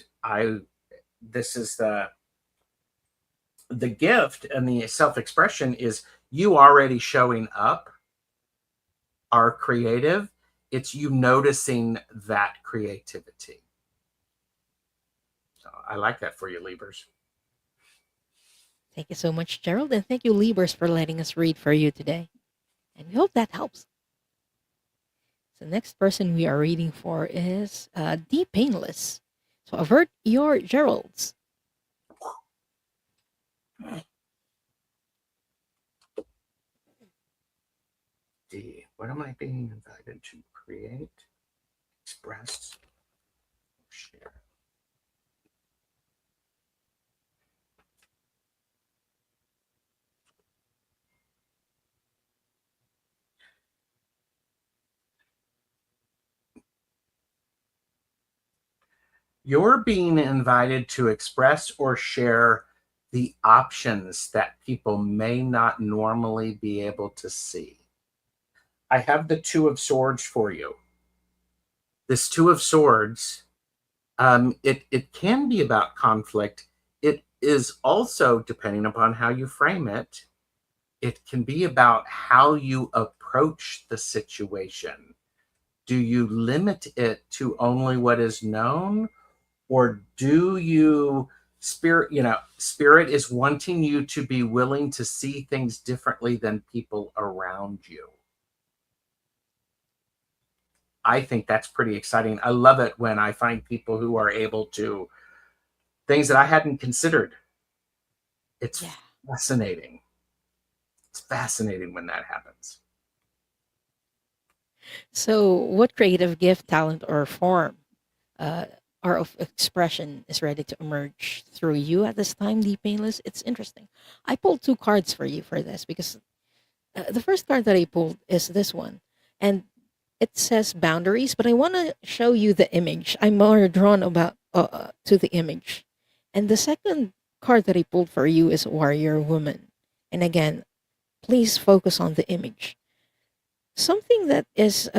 this is the gift, and the self-expression is you already showing up are creative. It's you noticing that creativity. So I like that for you, Libras. Thank you so much, Gerald, and thank you, Libras, for letting us read for you today. And we hope that helps. The next person we are reading for is D. Painless. So avert your Geralds. D. What am I being invited to create, express, share? You're being invited to express or share the options that people may not normally be able to see. I have the Two of Swords for you. This Two of Swords, it can be about conflict. It is also, depending upon how you frame it, It can be about how you approach the situation. Do you limit it to only what is known, or do you spirit is wanting you to be willing to see things differently than people around you? I think that's pretty exciting. I love it when I find people who are able to things that I hadn't considered. It's Yeah. fascinating. It's fascinating when that happens. So, what creative gift, talent, or form uh, or of expression is ready to emerge through you at this time, the painless? It's interesting. I pulled two cards for you for this because the first card that I pulled is this one, and it says boundaries. But I want to show you the image. I'm more drawn about to the image, and the second card that I pulled for you is warrior woman. And again, please focus on the image. Something that is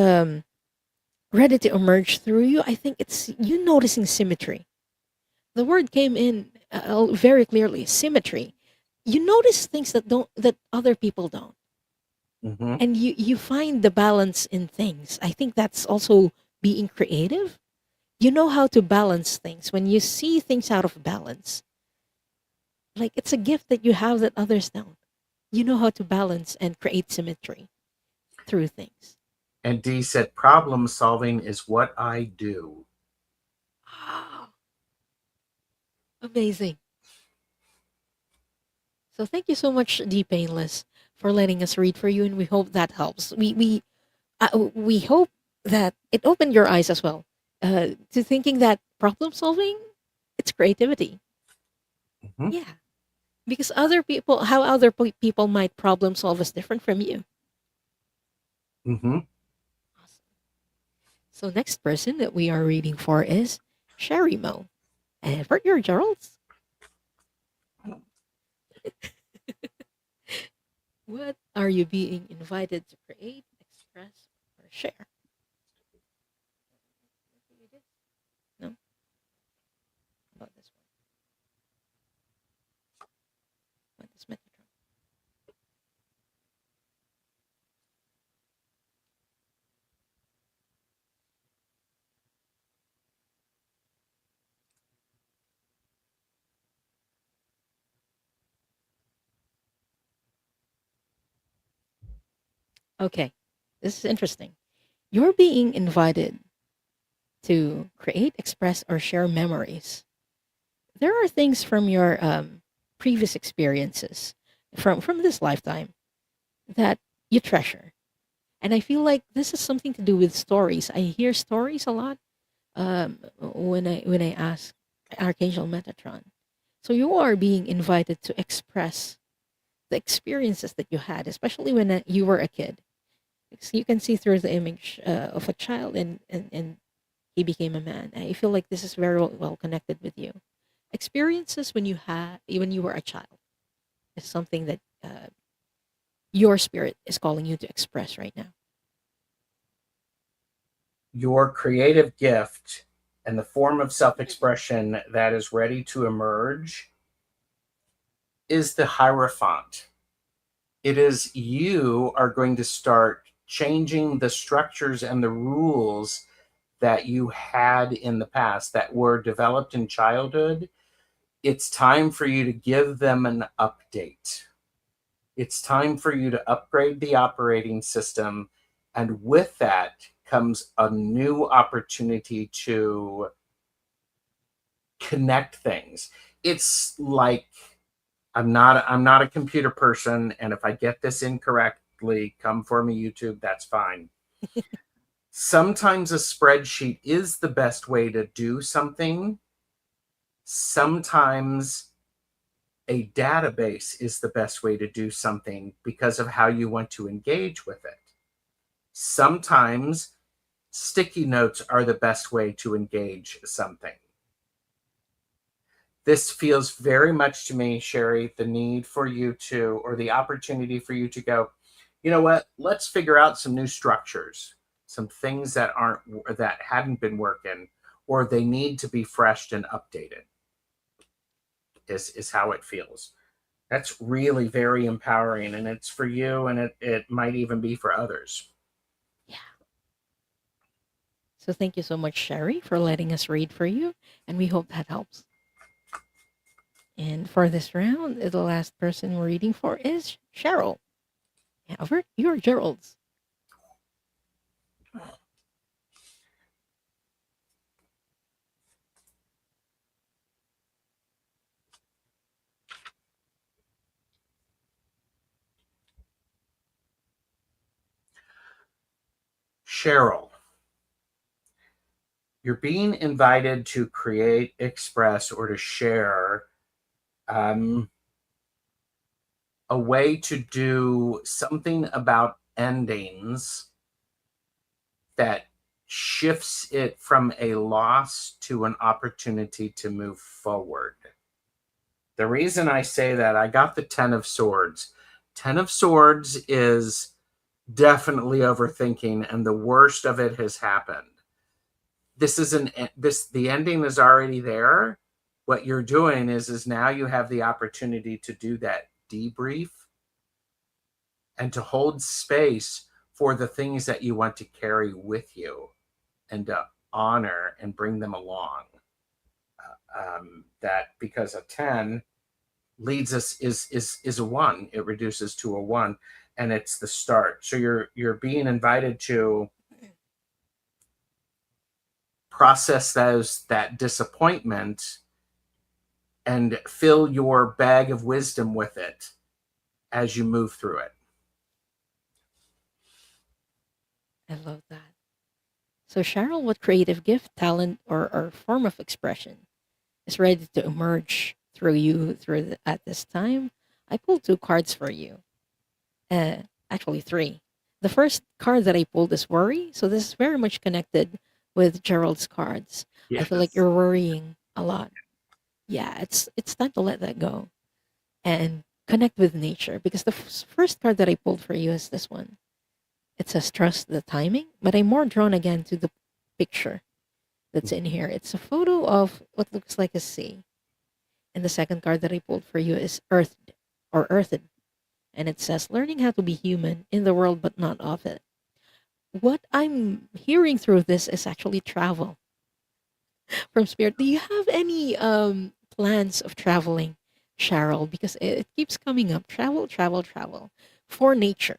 ready to emerge through you. I think it's you noticing symmetry. The word came in very clearly. Symmetry. You notice things that other people don't, Mm-hmm. and you find the balance in things. I think that's also being creative. You know how to balance things when you see things out of balance. Like it's a gift that you have that others don't. You know how to balance and create symmetry through things. And Dee said, problem solving is what I do. Ah, amazing. So thank you so much, D Painless, for letting us read for you, and we hope that helps. We hope that it opened your eyes as well to thinking that problem solving, it's creativity. Mm-hmm. Yeah, because other people, how other people might problem solve is different from you. Mm-hmm. Awesome. So next person that we are reading for is Sherry Mo. And for your Geralds, what are you being invited to create, express, or share? No, about this one. About this Metatron. Okay, this is interesting. You're being invited to create, express, or share memories. There are things from your previous experiences, from this lifetime, that you treasure. And I feel like this is something to do with stories. I hear stories a lot when I ask Archangel Metatron. So you are being invited to express the experiences that you had, especially when you were a kid. Because you can see through the image of a child and he became a man. I feel like this is very well connected with you. Experiences when you were a child is something that your spirit is calling you to express right now. Your creative gift and the form of self expression that is ready to emerge is the Hierophant. It is you are going to start changing the structures and the rules that you had in the past that were developed in childhood. It's time for you to give them an update. It's time for you to upgrade the operating system. And with that comes a new opportunity to connect things. It's like I'm not a computer person, and if I get this incorrectly, come for me, YouTube, that's fine. Sometimes a spreadsheet is the best way to do something. Sometimes a database is the best way to do something because of how you want to engage with it. Sometimes sticky notes are the best way to engage something. This feels very much to me, Sherry, the need for you to, or the opportunity for you to go, you know what, let's figure out some new structures, some things that hadn't been working, or they need to be freshed and updated, is how it feels. That's really very empowering, and it's for you, and it might even be for others. Yeah. So thank you so much, Sherry, for letting us read for you, and we hope that helps. And for this round, the last person we're reading for is Cheryl. However, you're Gerald's. Cheryl, you're being invited to create, express, or to share a way to do something about endings that shifts it from a loss to an opportunity to move forward. The reason I say that, I got the 10 of Swords. 10 of Swords is definitely overthinking, and the worst of it has happened. The ending is already there. What you're doing is now you have the opportunity to do that debrief and to hold space for the things that you want to carry with you and to honor and bring them along. That because a 10 leads us is a 1. It reduces to a 1, and it's the start. So you're being invited to process that disappointment and fill your bag of wisdom with it as you move through it. I love that. So, Cheryl, what creative gift, talent, or form of expression is ready to emerge through you at this time? I pulled 2 cards for you. Actually, 3. The first card that I pulled is worry. So, this is very much connected with Gerald's cards. I feel like Yes. you're worrying a lot. Yeah, it's time to let that go and connect with nature because the first card that I pulled for you is this one. It says trust the timing, but I'm more drawn again to the picture that's in here. It's a photo of what looks like a sea. And the second card that I pulled for you is earthed or earthed. And it says learning how to be human in the world but not of it. What I'm hearing through this is actually travel from spirit. Do you have any plans of traveling, Cheryl? Because it keeps coming up. Travel, travel, travel for nature,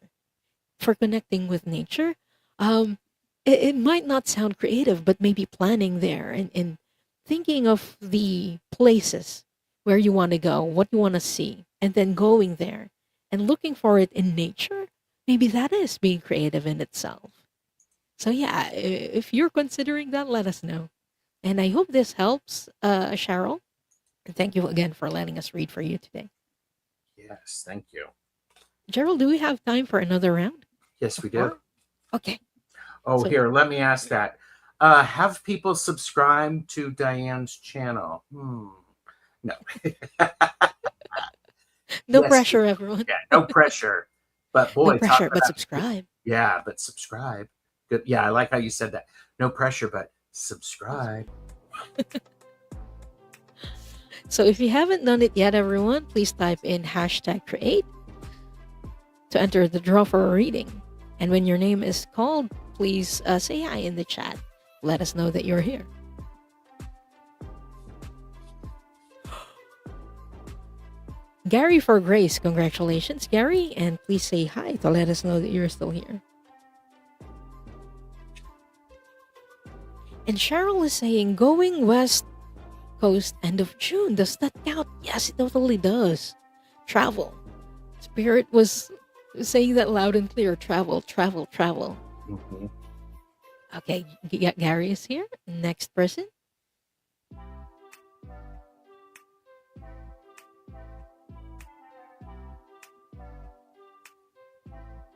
for connecting with nature. Um, it might not sound creative, but maybe planning there and thinking of the places where you want to go, what you want to see, and then going there and looking for it in nature. Maybe that is being creative in itself. So yeah, if you're considering that, let us know. And I hope this helps, Cheryl. And thank you again for letting us read for you today. Yes, thank you. Gerald, do we have time for another round Yes, of we do. 4? Okay. Oh, So here, let me ask that. Have people subscribe to Diane's channel? No. no Yes. pressure, everyone. Yeah, no pressure. But No boy, talk pressure, but about, subscribe. yeah, but subscribe. Good. Yeah, I like how you said that. No pressure, but subscribe. So if you haven't done it yet, everyone, please type in hashtag create to enter the draw for a reading. And when your name is called, please say hi in the chat. Let us know that you're here. Gary for Grace, congratulations, Gary, and please say hi to let us know that you're still here. And Cheryl is saying, going west coast end of June. Does that count? Yes, it totally does. Travel. Spirit was saying that loud and clear. Travel, travel, travel. Mm-hmm. Okay, Gary is here. Next person.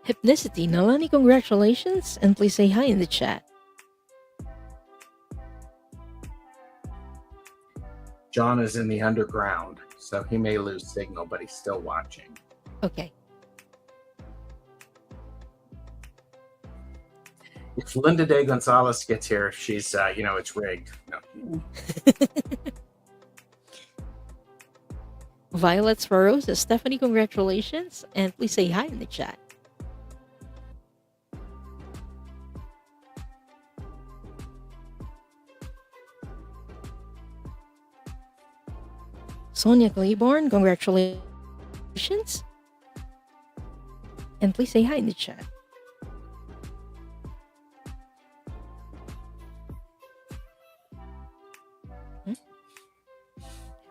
Hypnicity. Nalani, congratulations. And please say hi in the chat. John is in the underground, so he may lose signal, but he's still watching. Okay. If Linda De Gonzalez gets here, she's, it's rigged. No. Violet's for Roses. Stephanie, congratulations. And please say hi in the chat. Sonia Claiborne, congratulations. And please say hi in the chat.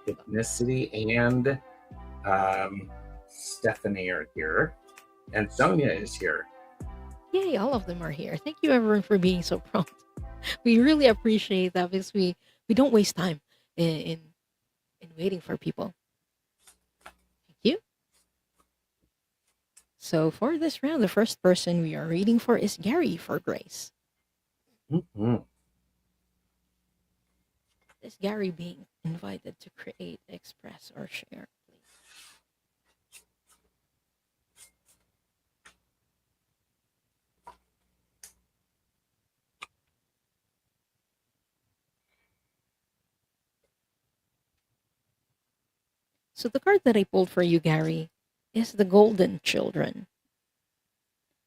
Ethnicity and Stephanie are here, and Sonia is here. Yay, all of them are here. Thank you, everyone, for being so prompt. We really appreciate that because we don't waste time in waiting for people. Thank you. So for this round, the first person we are reading for is Gary for Grace. Mm-hmm. Is Gary being invited to create, express, or share? So the card that I pulled for you, Gary, is the Golden Children.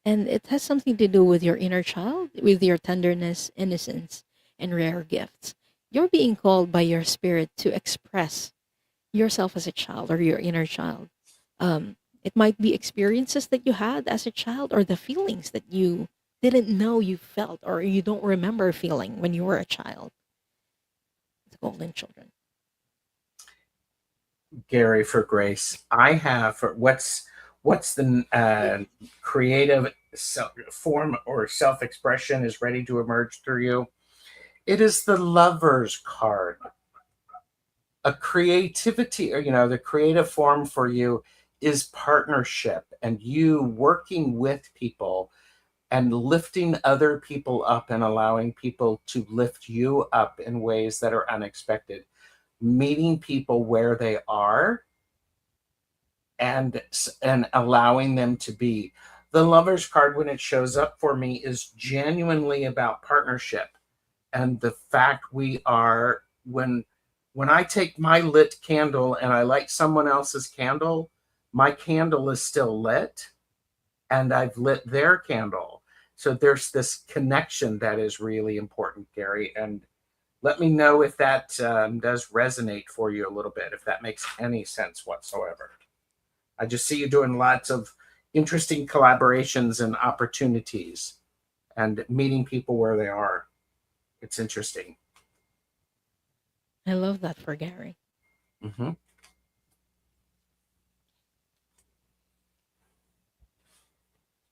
And it has something to do with your inner child, with your tenderness, innocence, and rare gifts. You're being called by your spirit to express yourself as a child or your inner child. It might be experiences that you had as a child or the feelings that you didn't know you felt or you don't remember feeling when you were a child. The Golden Children. Gary for Grace. I have what's the creative form or self-expression is ready to emerge through you. It is the Lover's card. A creativity, or the creative form for you is partnership and you working with people and lifting other people up and allowing people to lift you up in ways that are unexpected. Meeting people where they are and allowing them to be. The Lover's card, when it shows up for me, is genuinely about partnership and the fact we are when I take my lit candle and I light someone else's candle, my candle is still lit and I've lit their candle. So there's this connection that is really important, Gary. And let me know if that does resonate for you a little bit, if that makes any sense whatsoever. I just see you doing lots of interesting collaborations and opportunities and meeting people where they are. It's interesting. I love that for Gary. Mm-hmm.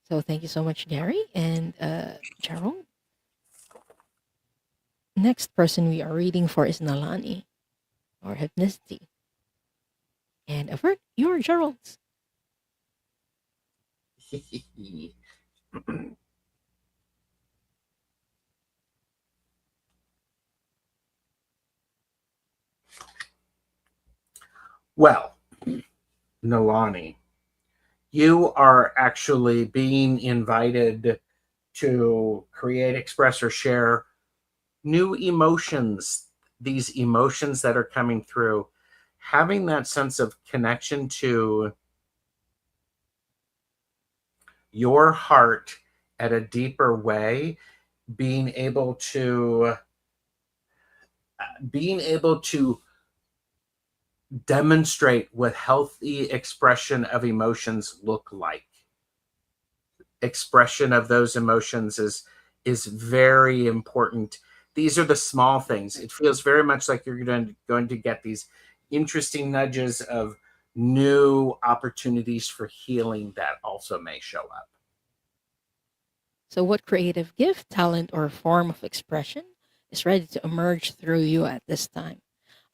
So thank you so much, Gary and Gerald. Next person we are reading for is Nalani, or Hypnicity. And avert your Gerald's. Well, Nalani, you are actually being invited to create, express, or share new emotions, these emotions that are coming through, having that sense of connection to your heart at a deeper way, being able to demonstrate what healthy expression of emotions look like. Expression of those emotions is very important. These are the small things. It feels very much like you're going to get these interesting nudges of new opportunities for healing that also may show up. So, what creative gift, talent, or form of expression is ready to emerge through you at this time?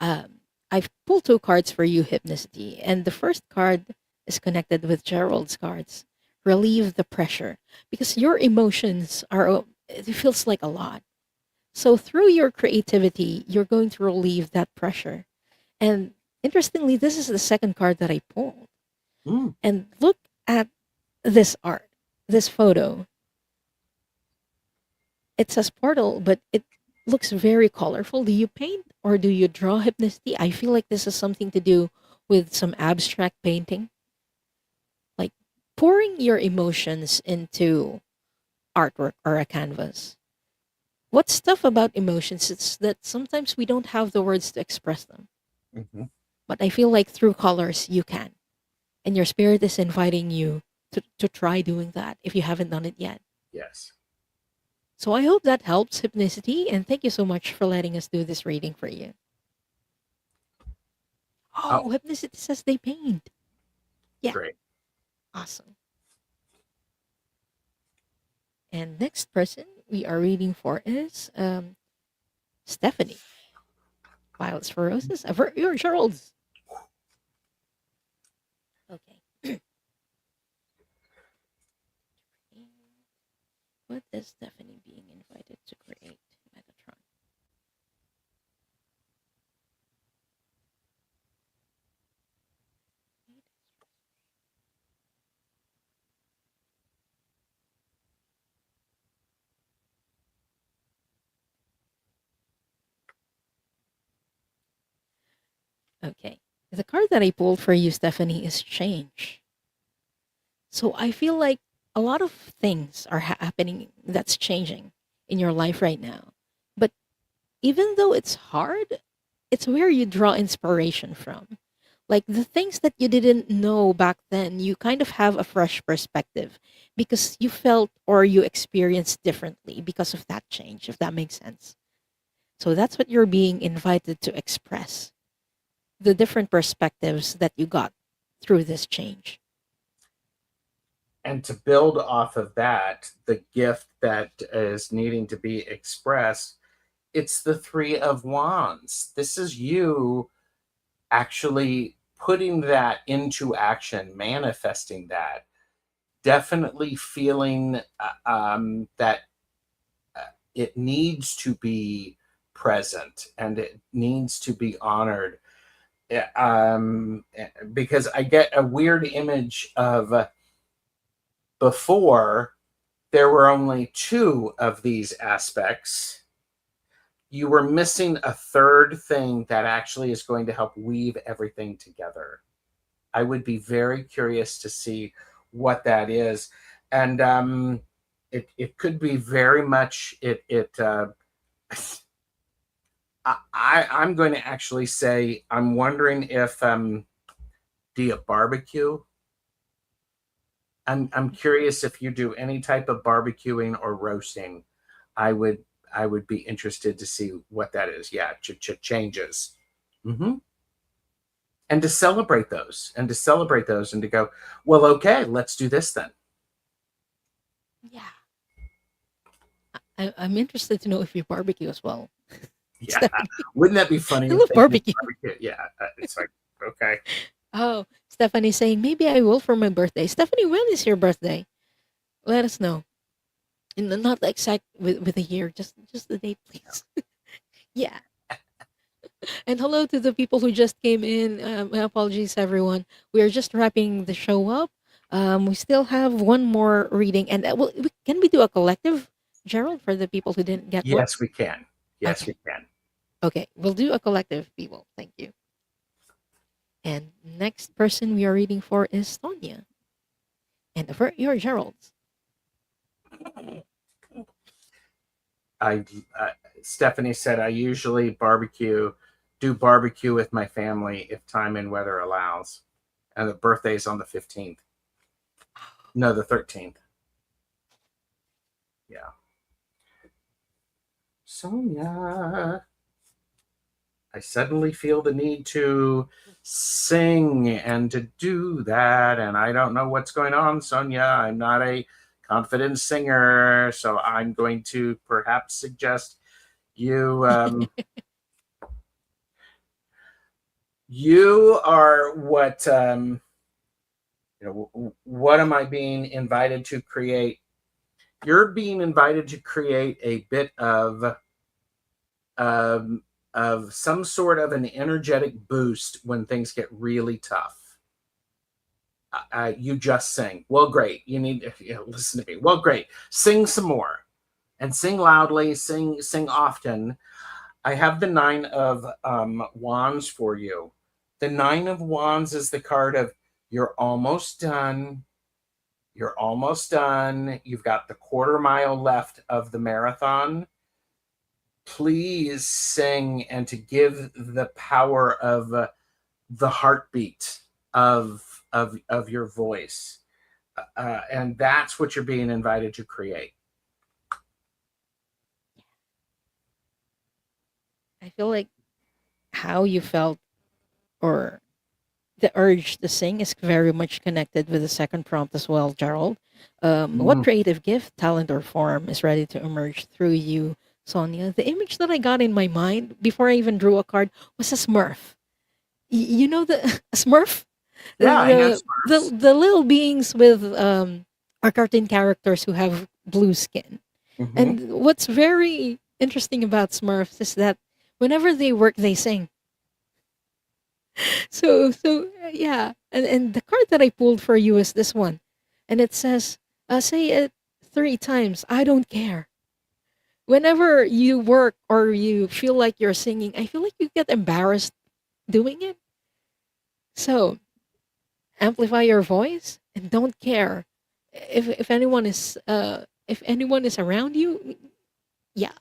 I've pulled two cards for you, Hypnicity, and the first card is connected with Gerald's cards. Relieve the pressure because your emotions are, it feels like a lot. So, through your creativity, you're going to relieve that pressure. And interestingly, this is the second card that I pulled. Mm. And look at this art, this photo. It says portal, but it looks very colorful. Do you paint or do you draw, Hypnicity? I feel like this is something to do with some abstract painting, like pouring your emotions into artwork or a canvas. What's tough about emotions is that sometimes we don't have the words to express them. Mhm. But I feel like through colors, you can. And your spirit is inviting you to try doing that if you haven't done it yet. Yes. So I hope that helps, Hypnicity. And thank you so much for letting us do this reading for you. Oh, Oh, Hypnicity says they paint. Yeah, great. awesome. And next person we are reading for is Stephanie. Violets for Roses. Your Gerald's. Okay. What is Stephanie being invited to create? Metatron. Okay. The card that I pulled for you, Stephanie, is change. So I feel like a lot of things are happening that's changing in your life right now. But even though it's hard, it's where you draw inspiration from. Like the things that you didn't know back then, you kind of have a fresh perspective because you felt or you experienced differently because of that change, if that makes sense. So that's what you're being invited to express, the different perspectives that you got through this change. And to build off of that, the gift that is needing to be expressed, it's the Three of Wands. This is you actually putting that into action, manifesting that, definitely feeling that it needs to be present and it needs to be honored. Because I get a weird image of before there were only two of these aspects. You were missing a third thing that actually is going to help weave everything together. I would be very curious to see what that is. And it could be very much I'm going to actually say I'm wondering if do you barbecue? I'm curious if you do any type of barbecuing or roasting. I would I would be interested to see what that is. Yeah, changes. Hmm. And to celebrate those and to celebrate those and to go, well, okay, let's do this then. Yeah. I'm interested to know if you barbecue as well. Yeah. Stephanie, Wouldn't that be funny I if love they did barbecue. barbecue? Yeah. It's like, okay. Oh, Stephanie saying maybe I will for my birthday. Stephanie, when is your birthday? Let us know. And not the exact with a year, just the date, please. Yeah. And hello to the people who just came in. My apologies, everyone. We are just wrapping the show up. We still have one more reading, and can we do a collective, Gerald, for the people who didn't get one? Yes, we can. Yes, we Okay. can. Okay, we'll do a collective, people. Thank you. And next person we are reading for is Sonia. And for your Gerald. I Stephanie said I usually do barbecue with my family if time and weather allows. And the birthday's on the 15th. No, the 13th. Yeah. Sonia, I suddenly feel the need to sing and to do that. And I don't know what's going on, Sonia. I'm not a confident singer. So I'm going to perhaps suggest you. You are what what am I being invited to create? You're being invited to create a bit um, of some sort of an energetic boost when things get really tough. You just sing. Well, great. You need to listen to me. Well, great. Sing some more and sing loudly. Sing often. I have the Nine of Wands for you. The Nine of Wands is the card of you're almost done. You're almost done. You've got the quarter mile left of the marathon. Please sing, and to give the power of the heartbeat of your voice. And that's what you're being invited to create. I feel like how you felt, or the urge to sing, is very much connected with the second prompt as well, Gerald. What Mm, creative gift, talent, or form is ready to emerge through you, Sonia? The image that I got in my mind before I even drew a card was a Smurf. You know the a Smurf, yeah, I know the Smurfs. the little beings with our cartoon characters who have blue skin. Mm-hmm. And what's very interesting about Smurfs is that whenever they work, they sing. Yeah, and the card that I pulled for you is this one, and it says, "Say it 3 times. I don't care." Whenever you work or you feel like you're singing, I feel like you get embarrassed doing it. So amplify your voice and don't care if anyone is around you. Yeah,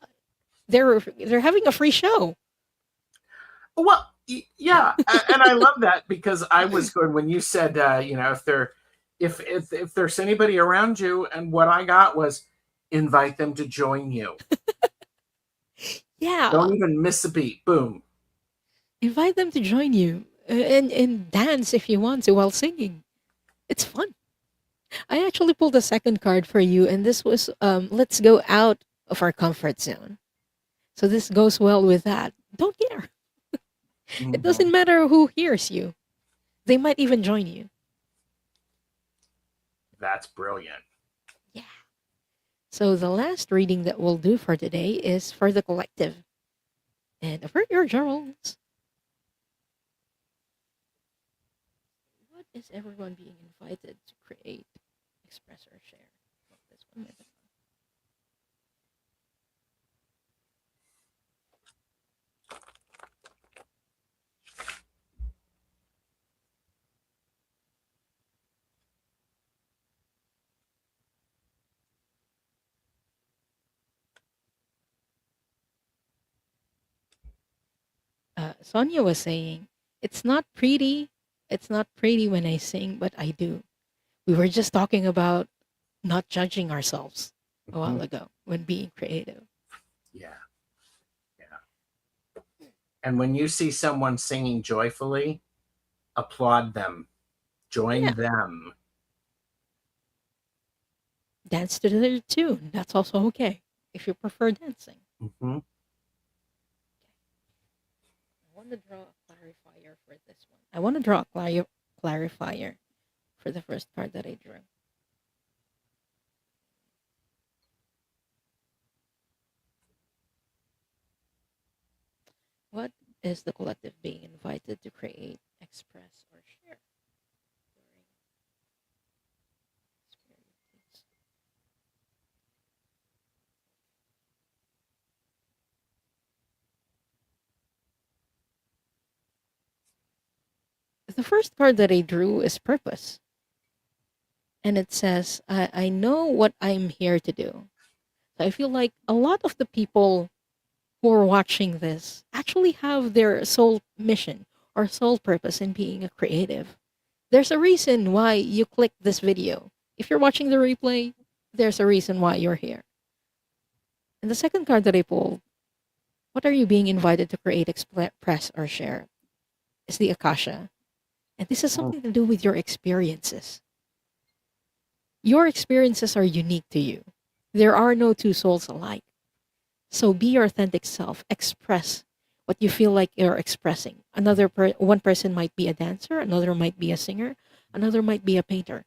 they're having a free show. Well, yeah, and I love that, because I was going when you said, if there's anybody around you, and what I got was invite them to join you. Yeah, Don't even miss a beat. Boom. invite them to join you and dance if you want to while singing. It's fun. I actually pulled a second card for you, and this was let's go out of our comfort zone. So this goes well with that. Don't care. It Mm-hmm. doesn't matter who hears you. They might even join you. That's brilliant. Yeah. So the last reading that we'll do for today is for the collective. And avert your journals. What is everyone being invited to create, express, or share? Oh, this one. Sonia was saying, it's not pretty. It's not pretty when I sing, but I do. We were just talking about not judging ourselves a Mm-hmm. while ago when being creative. Yeah, yeah. And when you see someone singing joyfully, applaud them, Yeah, join them. dance to the tune. That's also okay if you prefer dancing. Mm-hmm. I want to draw a clarifier for this one. I want to draw a clarifier for the first card that I drew. What is the collective being invited to create, express, or share during experiences? The first card that I drew is purpose. And it says, I know what I'm here to do. So I feel like a lot of the people who are watching this actually have their sole mission or sole purpose in being a creative. There's a reason why you click this video. If you're watching the replay, there's a reason why you're here. And the second card that I pulled, what are you being invited to create, express, or share? Is the Akasha. And this has something to do with your experiences. Your experiences are unique to you. There are no two souls alike. So be your authentic self. Express what you feel like you're expressing. One person might be a dancer, another might be a singer, another might be a painter.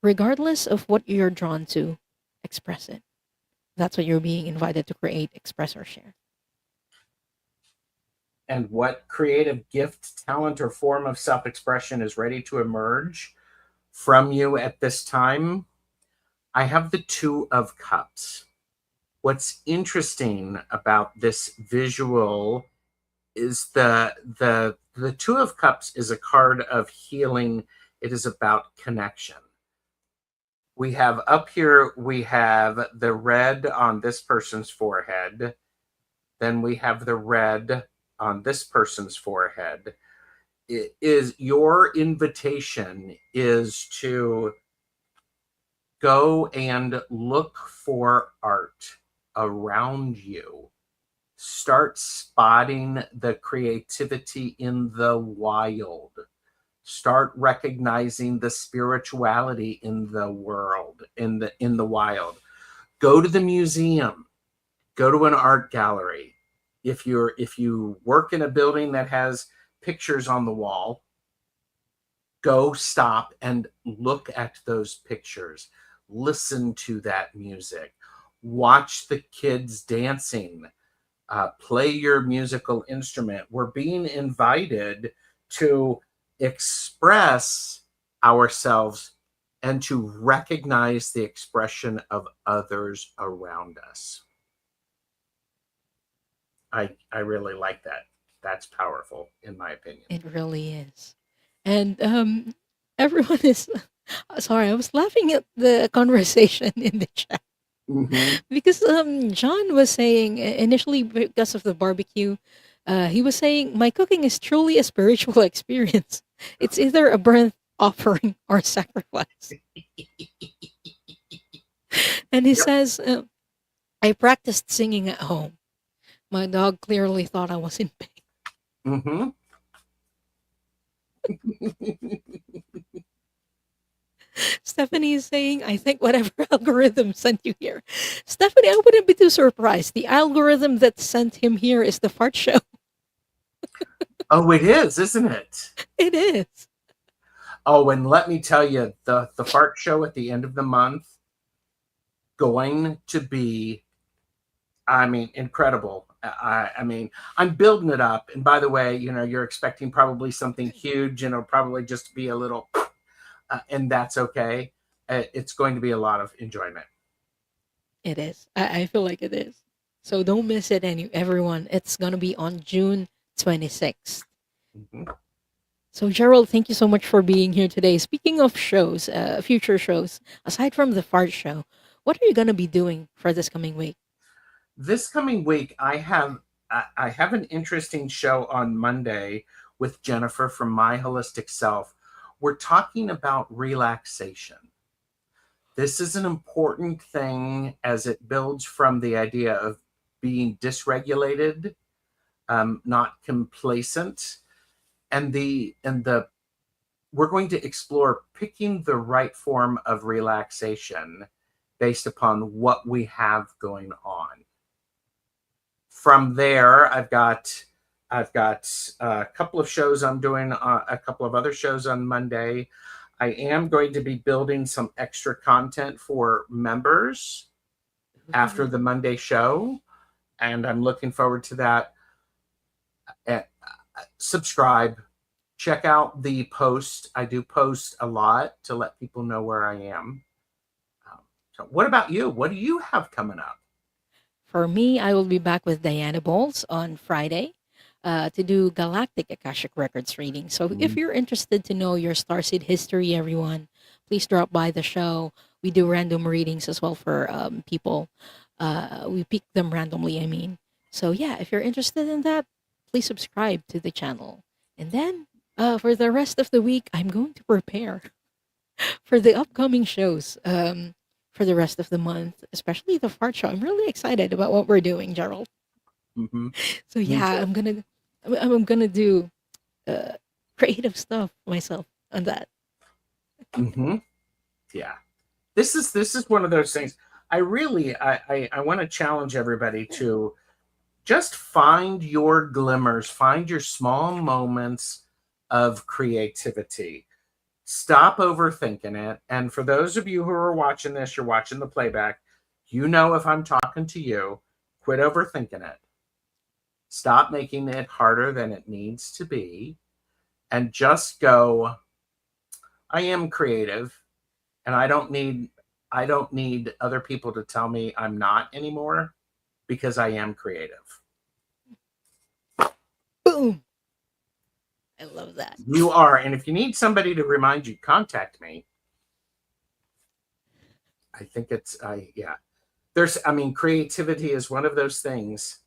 Regardless of what you're drawn to, express it. That's what you're being invited to create, express, or share. And what creative gift, talent, or form of self expression is ready to emerge from you at this time? I have the Two of Cups. What's interesting about this visual is the Two of Cups is a card of healing. It is about connection. We have up here, we have the red on this person's forehead. Then we have the red on this person's forehead. It is your invitation is to go and look for art around you. Start spotting the creativity in the wild. Start recognizing the spirituality in the world, in the wild. Go to the museum. Go to an art gallery. If you work in a building that has pictures on the wall, go stop and look at those pictures. Listen to that music. Watch the kids dancing. Play your musical instrument. We're being invited to express ourselves and to recognize the expression of others around us. I really like that. That's powerful, in my opinion. It really is. And everyone is sorry, I was laughing at the conversation in the chat Mm-hmm. because John was saying initially because of the barbecue, he was saying my cooking is truly a spiritual experience. It's either a burnt offering or sacrifice. And he Yep. says, I practiced singing at home. My dog clearly thought I was in pain. Mm-hmm. Stephanie is saying, I think whatever algorithm sent you here. Stephanie, I wouldn't be too surprised. The algorithm that sent him here is the fart show. Oh, it is, isn't it? It is. Oh, and let me tell you, the fart show at the end of the month going to be, I mean, incredible. I mean, I'm building it up. And by the way, you're expecting probably something huge, and it'll probably just be a little, and that's okay. It's going to be a lot of enjoyment. It is. I feel like it is. So don't miss it, everyone. It's going to be on June 26th. Mm-hmm. So, Gerald, thank you so much for being here today. Speaking of shows, future shows, aside from the fart show, what are you going to be doing for this coming week? This coming week, I have an interesting show on Monday with Jennifer from My Holistic Self. We're talking about relaxation. This is an important thing as it builds from the idea of being dysregulated, not complacent, and the we're going to explore picking the right form of relaxation based upon what we have going on. From there, I've got a couple of shows I'm doing, a couple of other shows on Monday. I am going to be building some extra content for members after the Monday show, and I'm looking forward to that. Subscribe, check out the post. I do post a lot to let people know where I am. So, what about you? What do you have coming up? For me, I will be back with Diana Bowles on Friday to do Galactic Akashic Records reading. So if you're interested to know your starseed history, everyone, please drop by the show. We do random readings as well for people. We pick them randomly, I mean. So yeah, if you're interested in that, please subscribe to the channel. And then for the rest of the week, I'm going to prepare for the upcoming shows. For the rest of the month, especially the fart show. I'm really excited about what we're doing, Gerald. Mm-hmm. So Me yeah, too. I'm gonna do uh, creative stuff myself on that. Mm-hmm. Yeah. This is one of those things. I want to challenge everybody to just find your glimmers, find your small moments of creativity. Stop overthinking it. And for those of you who are watching this, you're watching the playback, if I'm talking to you, quit overthinking it. Stop making it harder than it needs to be, and just go, I am creative, and I don't need other people to tell me I'm not anymore, because I am creative. Boom. Boom. I love that. You are. And if you need somebody to remind you, contact me. I think yeah. I mean, creativity is one of those things.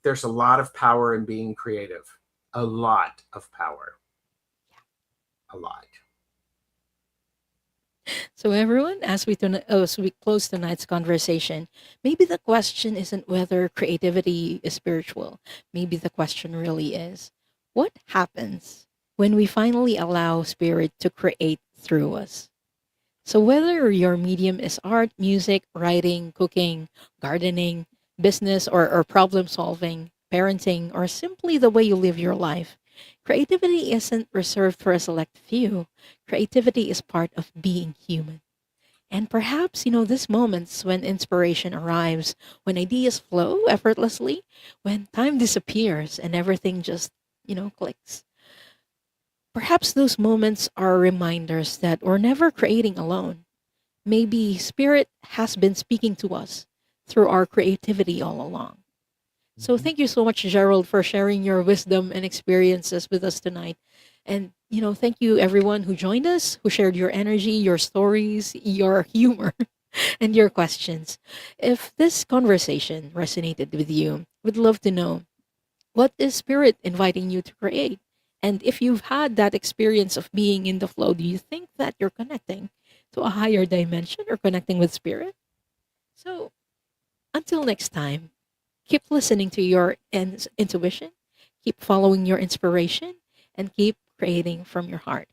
There's a lot of power in being creative. A lot of power. A lot. So, everyone, as we close tonight's conversation, maybe the question isn't whether creativity is spiritual. Maybe the question really is, what happens when we finally allow spirit to create through us? So, whether your medium is art, music, writing, cooking, gardening, business, or problem solving, parenting, or simply the way you live your life, creativity isn't reserved for a select few. Creativity is part of being human. And perhaps, these moments when inspiration arrives, when ideas flow effortlessly, when time disappears and everything just, clicks. Perhaps those moments are reminders that we're never creating alone. Maybe spirit has been speaking to us through our creativity all along. So Mhm. thank you so much, Gerald, for sharing your wisdom and experiences with us tonight. And, thank you everyone who joined us, who shared your energy, your stories, your humor, and your questions. If this conversation resonated with you, we'd love to know, what is spirit inviting you to create? And if you've had that experience of being in the flow, do you think that you're connecting to a higher dimension or connecting with spirit? So until next time, keep listening to your intuition, keep following your inspiration, and keep creating from your heart.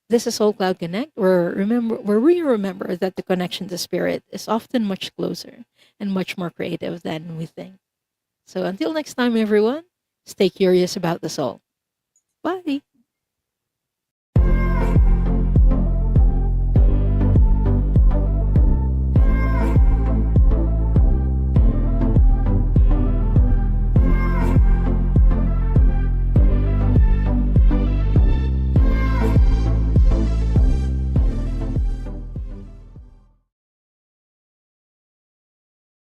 This is Soul Cloud Connect, where we remember that the connection to spirit is often much closer and much more creative than we think. So until next time, everyone, stay curious about the soul. Bye.